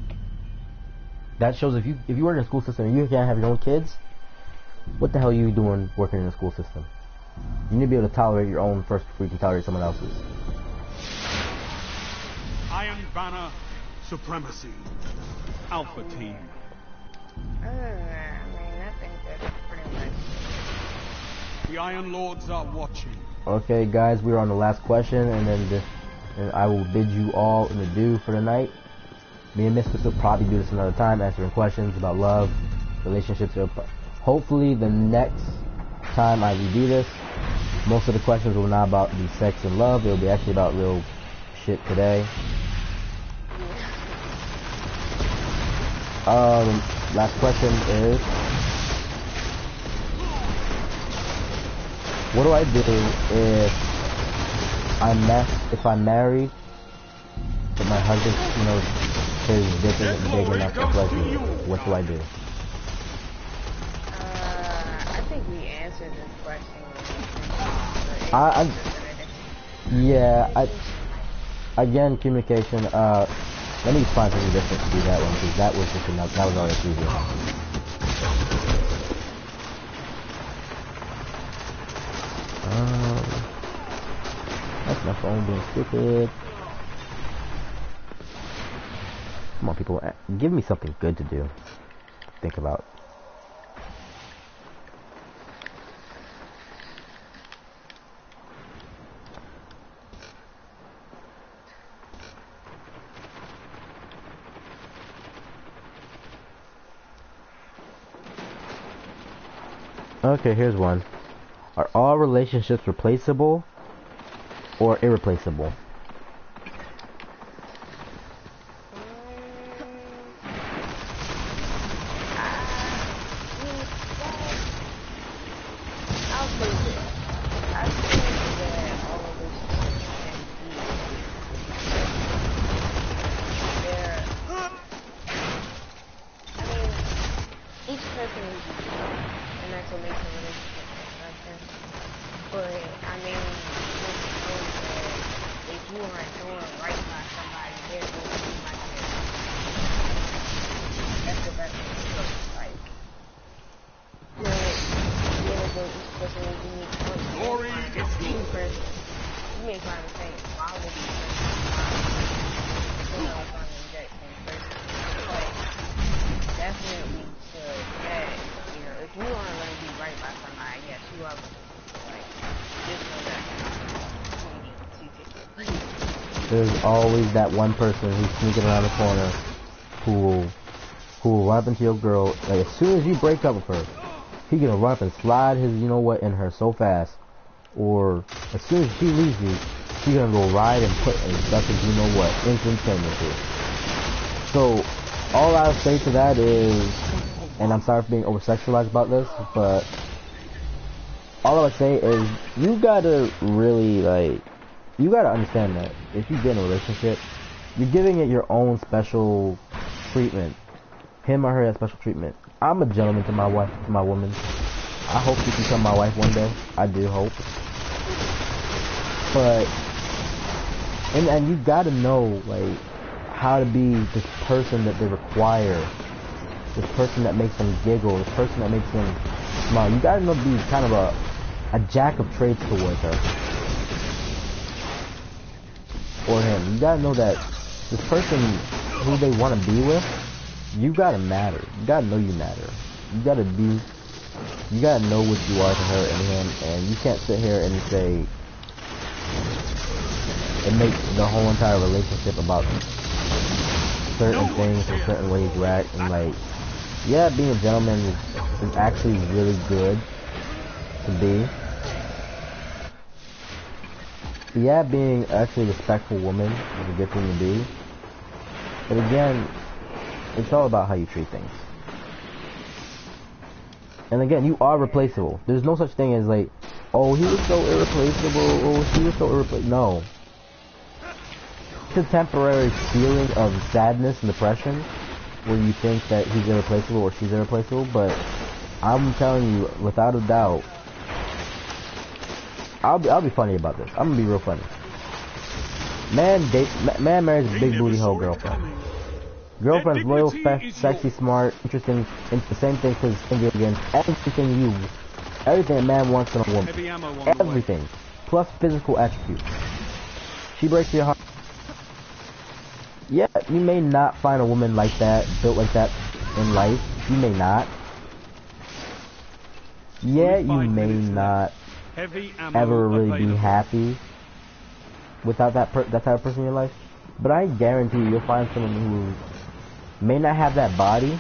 that shows if you work in a school system and you can't have your own kids, what the hell are you doing working in a school system? You need to be able to tolerate your own first before you can tolerate someone else's. Iron Banner Supremacy. Alpha Team. I think that's pretty much. The Iron Lords are watching. Okay, guys, we're on the last question, and then I will bid you all an adieu for the night. Me and Mysfix will probably do this another time, answering questions about love, relationships. Hopefully, the next time I do this, most of the questions will not be sex and love. It will be actually about real shit today. Last question is, what do I do if I marry, but my husband, you know, his dick isn't big enough to flesh me? What do I do? I think we answered this question. Again, communication. Let me find something different to do that one, because that was just enough. That was already previous. That's my phone being stupid. Come on, people, give me something good to do. Think about. Okay, here's one. Are all relationships replaceable or irreplaceable? There's always that one person who's sneaking around the corner who will run up into your girl. Like, as soon as you break up with her, he gonna run up and slide his you know what in her so fast. Or as soon as she leaves you, he gonna go ride and put and stuff his you know what instantaneously. So all I'll say to that is, and I'm sorry for being over sexualized about this, but all I would say is you gotta really you gotta understand that if you get in a relationship, you're giving it your own special treatment. Him or her has special treatment. I'm a gentleman to my wife, to my woman. I hope she can become my wife one day. I do hope. But and you gotta know how to be this person that they require, this person that makes them giggle, this person that makes them smile. You gotta know to be kind of a jack of trades towards her. Or him. You gotta know that this person who they want to be with, you gotta matter. You gotta know you matter. You gotta know what you are to her and him, and you can't sit here and say and make the whole entire relationship about certain things and certain ways you act. And yeah, being a gentleman is actually really good to be. Yeah, being actually a respectful woman is a good thing to be. But again, it's all about how you treat things. And again, you are replaceable. There's no such thing as oh, he was so irreplaceable, oh, she was so irreplaceable. No. It's a temporary feeling of sadness and depression where you think that he's irreplaceable or she's irreplaceable, but I'm telling you, without a doubt, I'll be funny about this. I'm gonna be real funny. Man marries a big booty hole girlfriend. Girlfriend's loyal, sexy, smart, interesting. It's the same thing because again, everything a man wants in a woman. Everything, plus physical attributes. She breaks your heart. Yeah, you may not find a woman like that, built like that in life. You may not. Yeah, you may not ever really be happy without that type of person in your life, but I guarantee you'll find someone who may not have that body,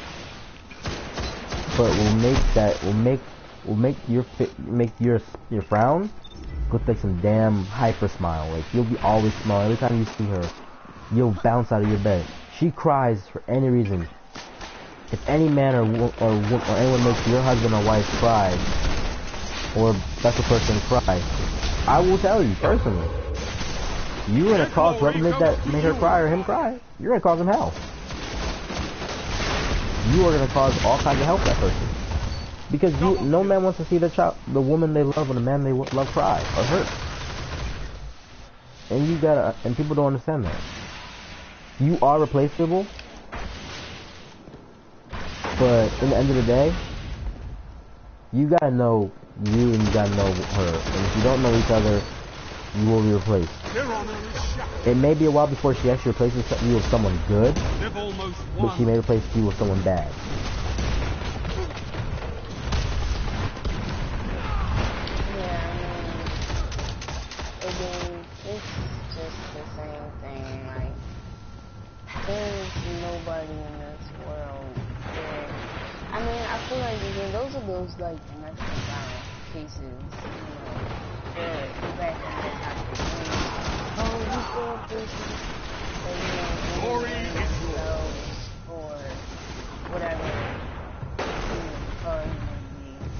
but will make your frown look like some damn hyper smile. You'll be always smiling every time you see her. You'll bounce out of your bed. She cries for any reason. if any man or anyone makes your husband or wife cry, or special person cry, I will tell you personally, you're gonna cause whoever make her cry or him cry, you're gonna cause him hell. You are gonna cause all kinds of hell for that person. Because no man wants to see the woman they love or the man they love cry or hurt. And people don't understand that. You are replaceable, but in the end of the day, you gotta know you and you gotta know her. And if you don't know each other, you will be replaced. It may be a while before she actually replaces you with someone good, but she may replace you with someone bad. There's nobody in this world where, I mean, I feel like, again, those are those, like, domestic violence cases, you know, where you back in the topic, oh, you still places, or, you know, themselves, or whatever, you know,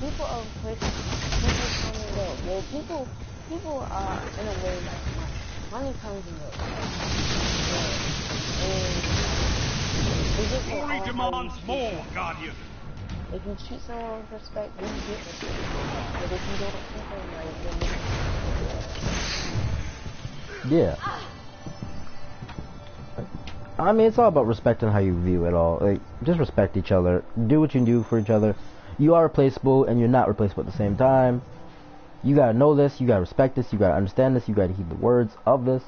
people are places, people come and go, well, people are, in a way, like, money comes and goes, Glory demands more, Guardian. If you treat someone with respect, then you get respect. But if you don't treat them right, then Yeah. I mean, it's all about respecting how you view it all. Like, just respect each other. Do what you can do for each other. You are replaceable, and you're not replaceable at the same time. You gotta know this. You gotta respect this. You gotta understand this. You gotta heed the words of this.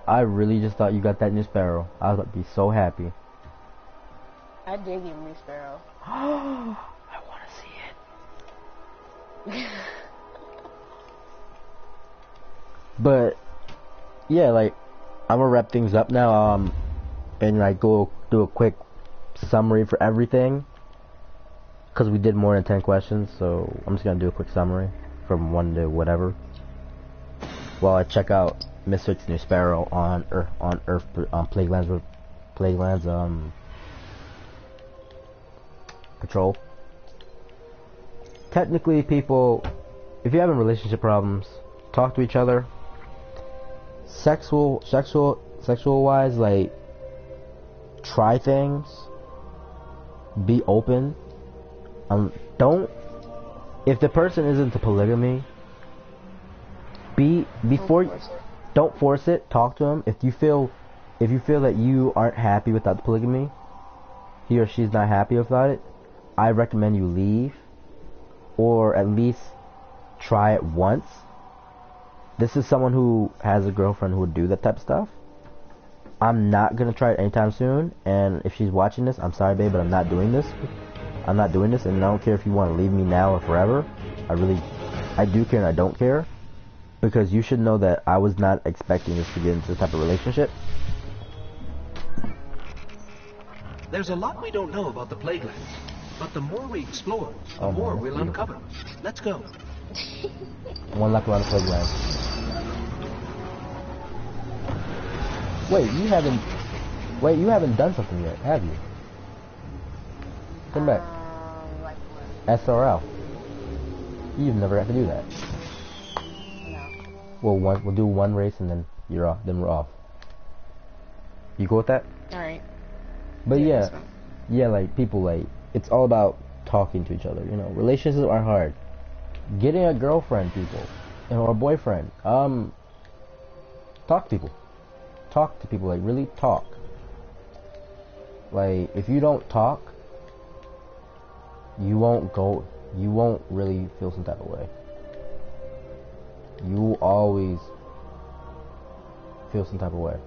I really just thought you got that new Sparrow. I was about to be so happy. I did get new Sparrow. I want to see it. But yeah, like, I'm gonna wrap things up now. And like go do a quick summary for everything, cause we did more than 10 questions. So I'm just gonna do a quick summary from 1 to whatever, while I check out Misfits' new Sparrow on Plaguelands patrol. Technically, people, if you're having relationship problems, talk to each other. Sexual wise, like, try things. Be open. Don't. If the person is into polygamy, don't force it. Talk to him. If you feel that you aren't happy without the polygamy, he or she's not happy about it, I recommend you leave, or at least try it once. This is someone who has a girlfriend who would do that type of stuff. I'm not gonna try it anytime soon, and if she's watching this, I'm sorry, babe, but I'm not doing this. And I don't care if you want to leave me now or forever. I do care and I don't care. Because you should know that I was not expecting us to get into this type of relationship. There's a lot we don't know about the Plaguelands, but the more we explore, the more we'll uncover. Let's go. One left around the Plaguelands. Wait, you haven't done something yet, have you? Come back. like what? SRL. You've never had to do that. Well, we'll do one race and then you're off. Then we're off. You go with that? All right. But yeah, like, people, like, it's all about talking to each other. You know, relationships are hard. Getting a girlfriend, people, or a boyfriend. Talk to people. Talk to people. Like, really talk. Like, if you don't talk, you won't really feel some type of way. You will always feel some type of way.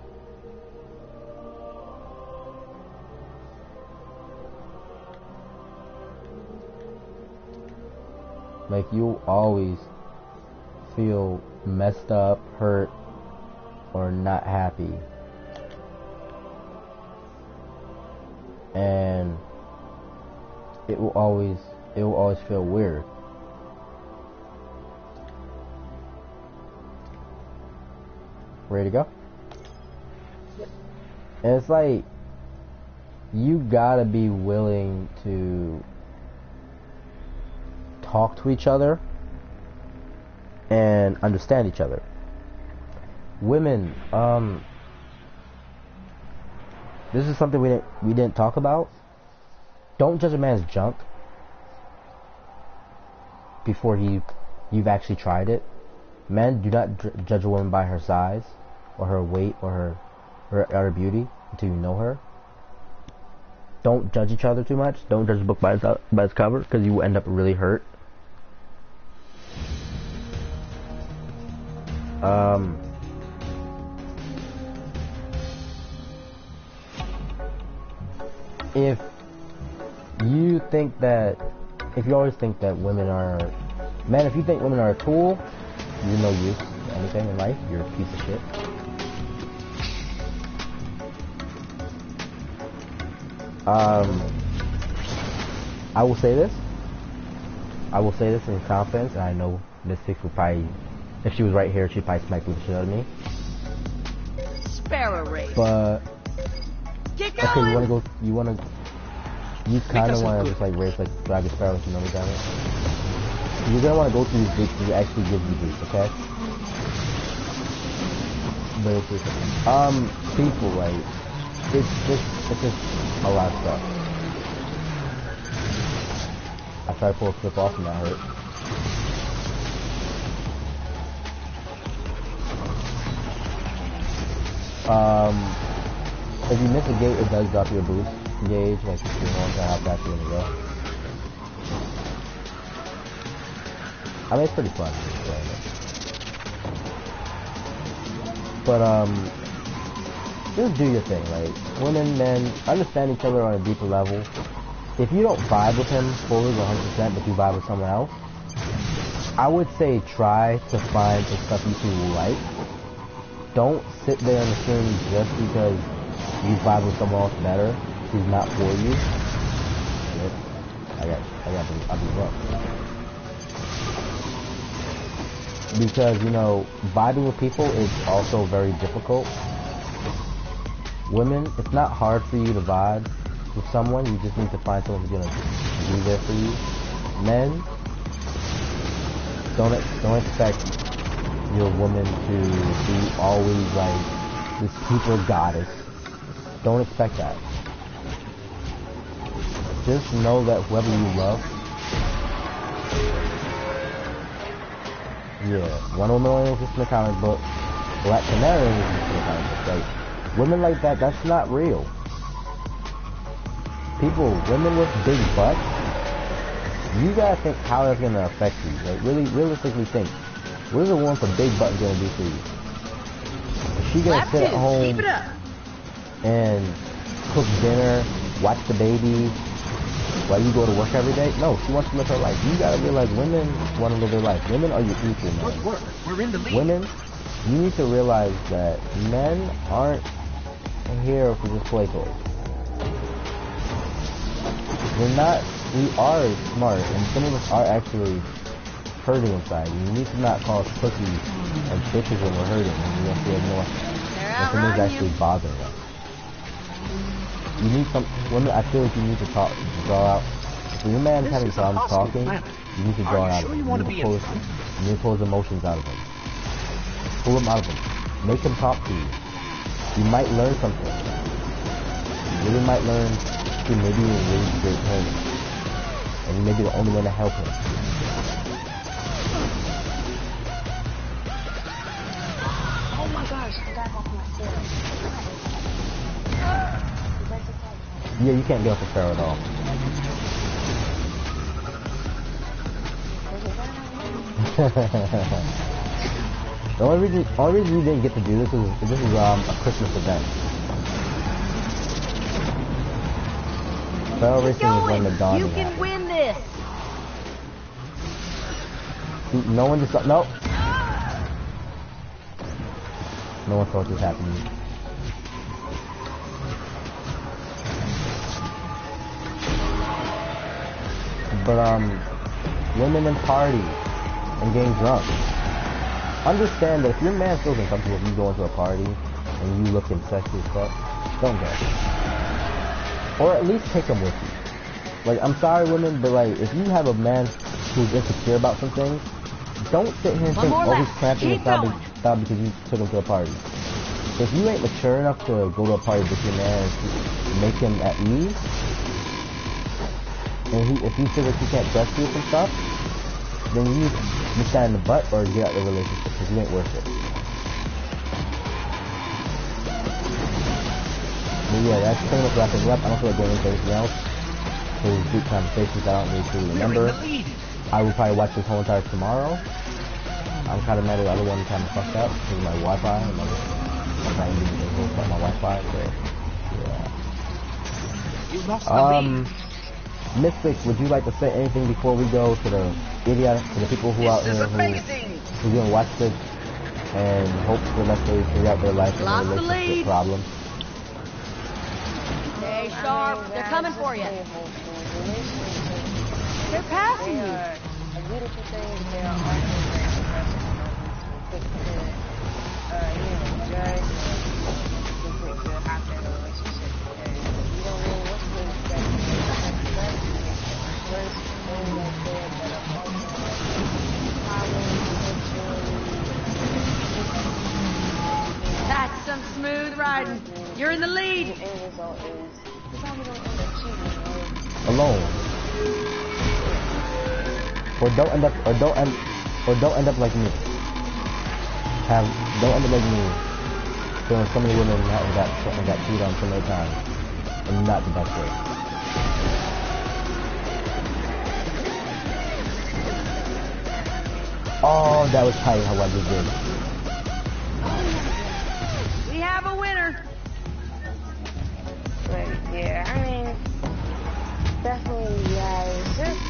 Like, you'll always feel messed up, hurt, or not happy. And it will always feel weird. Ready to go? Yep. And it's like, you gotta be willing to talk to each other and understand each other. Women, this is something we didn't talk about. Don't judge a man's junk before you've actually tried it. Men, do not judge a woman by her size or her weight or her beauty until you know her. Don't judge each other too much. Don't judge a book by its cover, because you will end up really hurt. If you always think that women are, man, if you think women are a tool, you're no use to anything in life. You're a piece of shit. I will say this in confidence, and I know Miss Six would probably, if she was right here, she'd probably smack the shit out of me. Sparrow race. But Get okay, going. you kind of want to just like race like Dragon Sparrow, you know what I mean? You're gonna want to go through these boots to actually give you boots, okay? But it's people, like, it's just a lot of stuff. I tried to pull a clip off and that hurt. If you miss a gate, it does drop your boost gauge, like if you want to how fast you're gonna go. I mean, it's pretty fun. But just do your thing. Like, women, men, understand each other on a deeper level. If you don't vibe with him fully 100%, but you vibe with someone else, I would say try to find the stuff you two like. Don't sit there and assume just because you vibe with someone else better, he's not for you. I'll be wrong. Because, you know, vibing with people is also very difficult. Women, it's not hard for you to vibe with someone, you just need to find someone who's gonna be there for you. Men, don't expect your woman to be always like this super goddess. Don't expect that. Just know that whoever you love, yeah, Wonder Woman only exists in the comic book, Black Canary only exists in the comic book. Like, women like that, that's not real. Women with big butts, you gotta think how that's gonna affect you. Like, really, realistically think, what is a woman with a big butt gonna do for you? Is she gonna sit at home and cook dinner, watch the baby, while you go to work every day? No, she wants to live her life. You gotta realize women want to live their life. Women are your equal, man. Good work. We're in the lead. Women, you need to realize that men aren't here for just play toys. We're not, we are smart, and some of us are actually hurting inside. You need to not call us pussies and bitches when we're hurting, and we don't feel more when something's actually bothering us. You need women, I feel like you need to draw out, if your man's having problems talking, you need to draw it out of him. You need to pull his emotions out of him. Pull him out of him. Make him talk to you. You might learn something. You really might learn to maybe you're a really great parent. And you may be the only one to help him. Oh my gosh, I got off my stairs. Yeah, you can't get off the Pharaoh at all. The only reason you didn't get to do this is a Christmas event. Pharaoh racing is when the dawn. You can win this. No one just no. No one thought this happening. But women and party and getting drunk. Understand that if your man feels uncomfortable if you go into a party and you looking sexy as fuck, don't go. Or at least take him with you. Like, I'm sorry, women, but like, if you have a man who's insecure about some things, don't sit here and think, oh, he's cramping his style because you took him to a party. If you ain't mature enough to go to a party with your man and make him at ease, and if you feel like he can't trust you with some stuff, then you stand in the butt or get out of the relationship because you ain't worth it. But yeah, that's pretty much wrapping it up. I don't feel like going into anything else. Those deep conversations I don't really truly remember. I will probably watch this whole entire tomorrow. I'm kind of mad at the other one kind of fucked up because of my Wi-Fi. I'm trying to use the whole my Wi-Fi, so yeah. You lost the lead. Mystics, would you like to say anything before we go to the idiot, to the people who out here who's gonna watch this and hope for that they figure out their life and their relationship problems? Stay sharp. They're coming for you. They're passing you. A beautiful thing. They are also very quick to, judge and quick to hop in a relationship because you don't know what's going to expect. First thing that's there that are That's some smooth riding. You're in the lead. The end result is you probably don't end up cheating, right? Alone. Or don't end up like me. Don't end up like me. Feeling so many women and got cheated on so many times. And not the best way. Oh, that was tight how I just did. We have a winner. But yeah, I mean, definitely, guys, just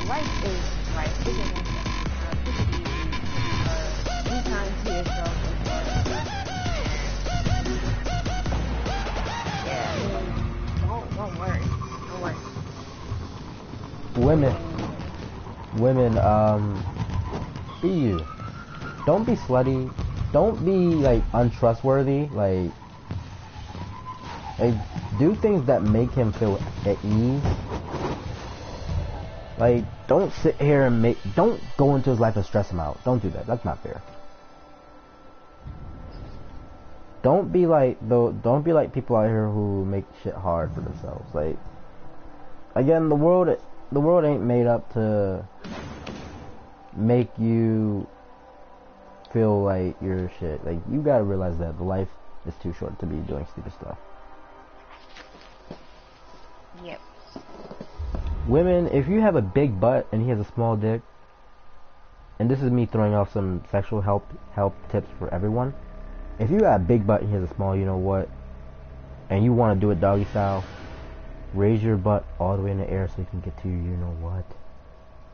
life is like be kind to yourself. Yeah, I mean, don't worry. Women, be you. Don't be slutty. Don't be like untrustworthy. Like do things that make him feel at ease. Like, don't sit here and don't go into his life and stress him out. Don't do that. That's not fair. Don't be like people out here who make shit hard for themselves. Like, again, the world ain't made up to make you feel like you're shit. Like, you gotta realize that the life is too short to be doing stupid stuff. Yep. Women, if you have a big butt and he has a small dick, and this is me throwing off some sexual help tips for everyone. If you got a big butt and he has a small, you know what, and you want to do it doggy style, raise your butt all the way in the air so you can get to your, you know what.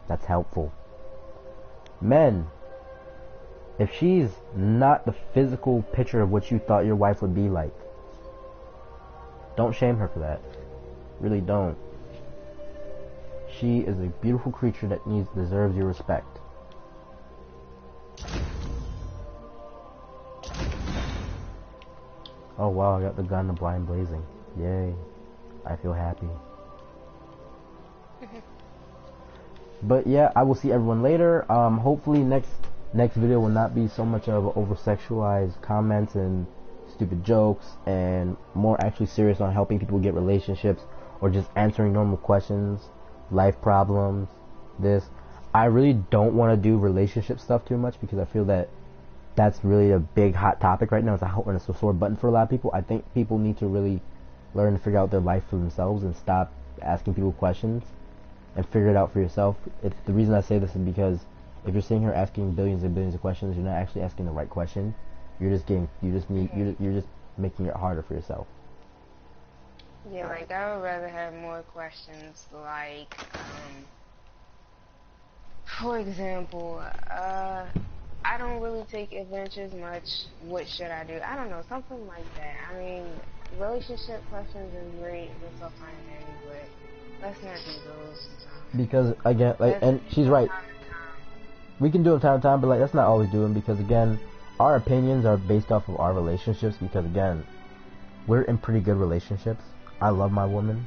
That's helpful. Men, if she's not the physical picture of what you thought your wife would be like, don't shame her for that. Really don't. She is a beautiful creature that deserves your respect. Oh wow, I got the gun, the blind blazing. Yay. I feel happy. But yeah, I will see everyone later. Hopefully next video will not be so much of over-sexualized comments and stupid jokes, and more actually serious on helping people get relationships or just answering normal questions, life problems, this. I really don't want to do relationship stuff too much because I feel that that's really a big hot topic right now. It's a sore button for a lot of people. I think people need to really learn to figure out their life for themselves and stop asking people questions and figure it out for yourself. The reason I say this is because if you're sitting here asking billions and billions of questions, you're not actually asking the right question. You're just making it harder for yourself. Yeah, like I would rather have more questions like, for example, I don't really take adventures much. What should I do? I don't know, something like that. I mean, relationship questions are great, they're so fine and dandy, but let's not do those. Because again, like, and she's right. We can do it time to time, but like, let's not always do them because again, our opinions are based off of our relationships. Because again, we're in pretty good relationships. I love my woman.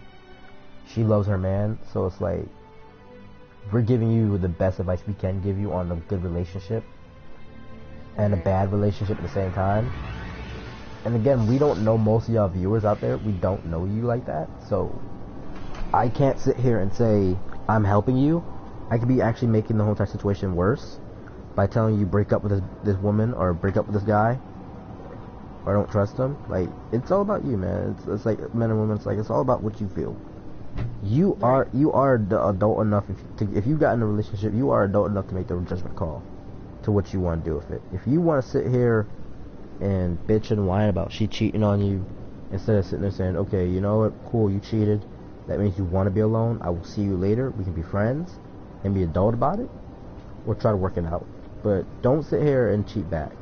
She loves her man. So it's like, we're giving you the best advice we can give you on a good relationship and a bad relationship at the same time. And again, we don't know most of y'all viewers out there. We don't know you like that. So I can't sit here and say I'm helping you. I could be actually making the whole entire situation worse by telling you break up with this woman or break up with this guy or don't trust him. Like, it's all about you, man. It's like men and women. It's like, it's all about what you feel. You are the adult enough. If you got in a relationship, you are adult enough to make the judgment call to what you want to do with it. If you want to sit here and bitch and whine about she cheating on you, instead of sitting there saying, okay, you know what, cool, you cheated, that means you want to be alone, I will see you later, we can be friends and be adult about it, or try to work it out. But don't sit here and cheat back.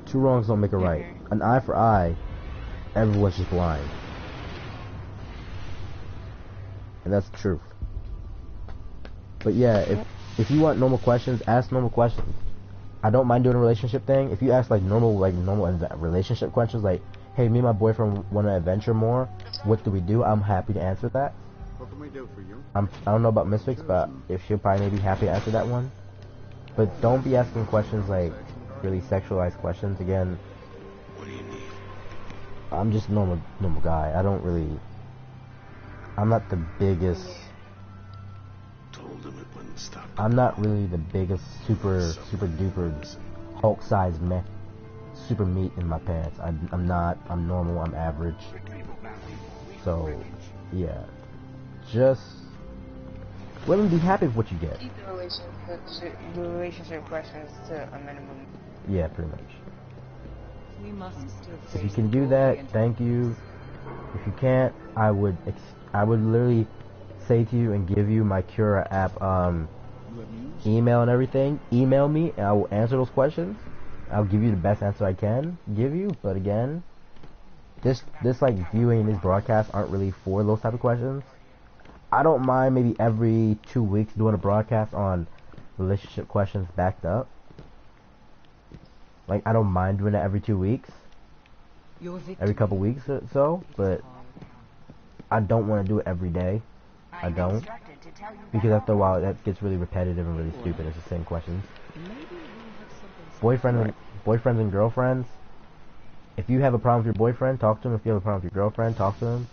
Two wrongs don't make a right. An eye for eye, everyone's just blind. And that's the truth. But yeah, if you want normal questions, ask normal questions. I don't mind doing a relationship thing. If you ask like normal relationship questions, like, hey, me and my boyfriend want to adventure more, what do we do? I'm happy to answer that. What can we do for you? I don't know about Misfix, but if she'll probably maybe happy to answer that one. But don't be asking questions like really sexualized questions. Again, What do you need? I'm just a normal guy. I'm not the biggest. Told him it wouldn't stop. I'm not really the biggest super duper Hulk sized meh super meat in my pants. I'm not. I'm normal. I'm average. So yeah, just women, be happy with what you get. Keep the relationship questions to a minimum. Yeah, pretty much. We must still If you can do that, thank you. If you can't, I would literally say to you and give you my Cura app email and everything. Email me and I will answer those questions. I'll give you the best answer I can give you. But again, this like viewing these broadcasts aren't really for those type of questions. I don't mind maybe every 2 weeks doing a broadcast on relationship questions backed up. Like, I don't mind doing that every 2 weeks, every couple weeks or so, but I don't want to do it every day. I don't, because after a while that gets really repetitive and really stupid. It's the same questions. Boyfriends and girlfriends. If you have a problem with your boyfriend, talk to him. If you have a problem with your girlfriend, talk to him.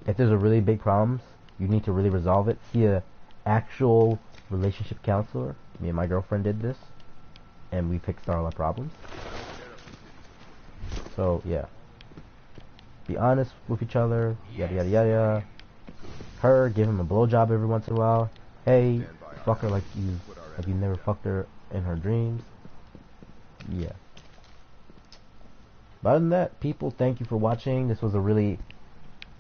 If there's a really big problem, you need to really resolve it. See a actual relationship counselor. Me and my girlfriend did this, and we fixed all our problems. So yeah, be honest with each other. Yada yada yada. Her, give him a blowjob every once in a while. Hey, fuck her like you never fucked her in her dreams. Yeah. But other than that, people, thank you for watching. This was a really,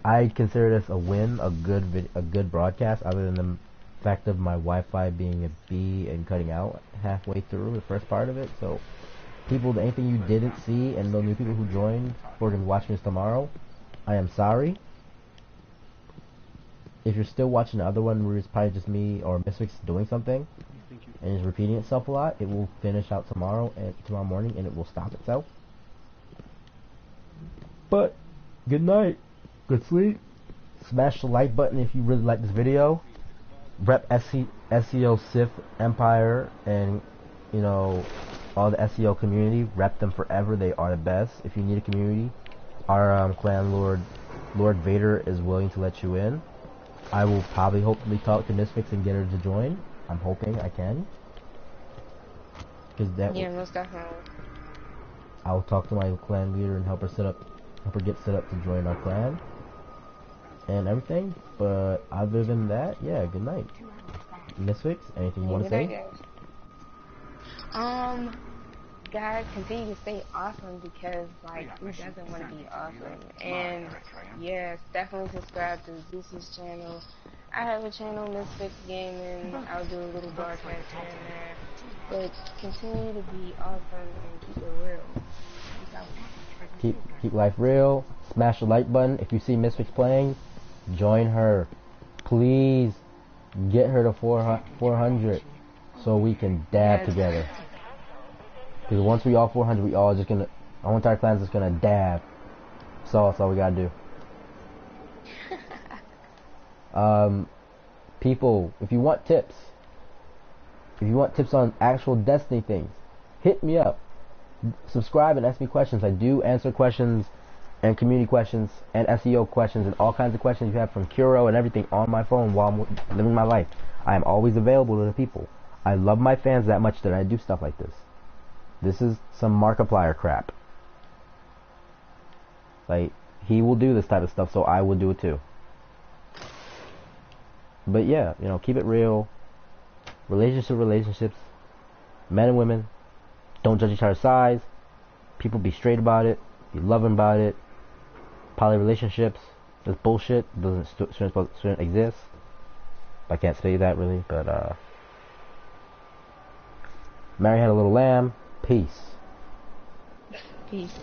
I consider this a win, a good broadcast, other than the fact of my Wi-Fi being a B and cutting out halfway through the first part of it. So, people, anything you didn't see, and the new people who joined who are going to be watching this tomorrow, I am sorry. If you're still watching the other one where it's probably just me or Misfix doing something and it's repeating itself a lot, it will finish out tomorrow morning, and it will stop itself. But good night, good sleep. Smash the like button if you really like this video. Rep SEO Sith Empire and all the SEO community. Rep them forever. They are the best. If you need a community, our clan Lord Vader is willing to let you in. I will probably hopefully talk to Misfix and get her to join. I'm hoping I can. Yeah, most definitely. I will talk to my clan leader and help her get set up to join our clan and everything. But other than that, yeah, good night. Misfix, anything you want to say? Guys, continue to stay awesome, because like, who doesn't want to be awesome? And yes, definitely subscribe to Zeus's channel. I have a channel, Misfix Gaming. I'll do a little broadcast here and there. But continue to be awesome and keep it real. Keep life real. Smash the like button. If you see Misfix playing, join her. Please get her to 400 so we can dab together. Because once we all 400, we all just gonna, our entire clan's just gonna dab. So that's all we gotta do. People, if you want tips on actual Destiny things, hit me up. Subscribe and ask me questions. I do answer questions and community questions and SEO questions and all kinds of questions you have from Curo and everything on my phone while I'm living my life. I am always available to the people. I love my fans that much that I do stuff like this. This is some Markiplier crap. Like, he will do this type of stuff, so I will do it too. But yeah, you know, keep it real. Relationships, men and women, don't judge each other's size. People be straight about it, be loving about it. Poly relationships, this bullshit shouldn't exist. I can't say that really, but Mary had a little lamb. Peace. Peace.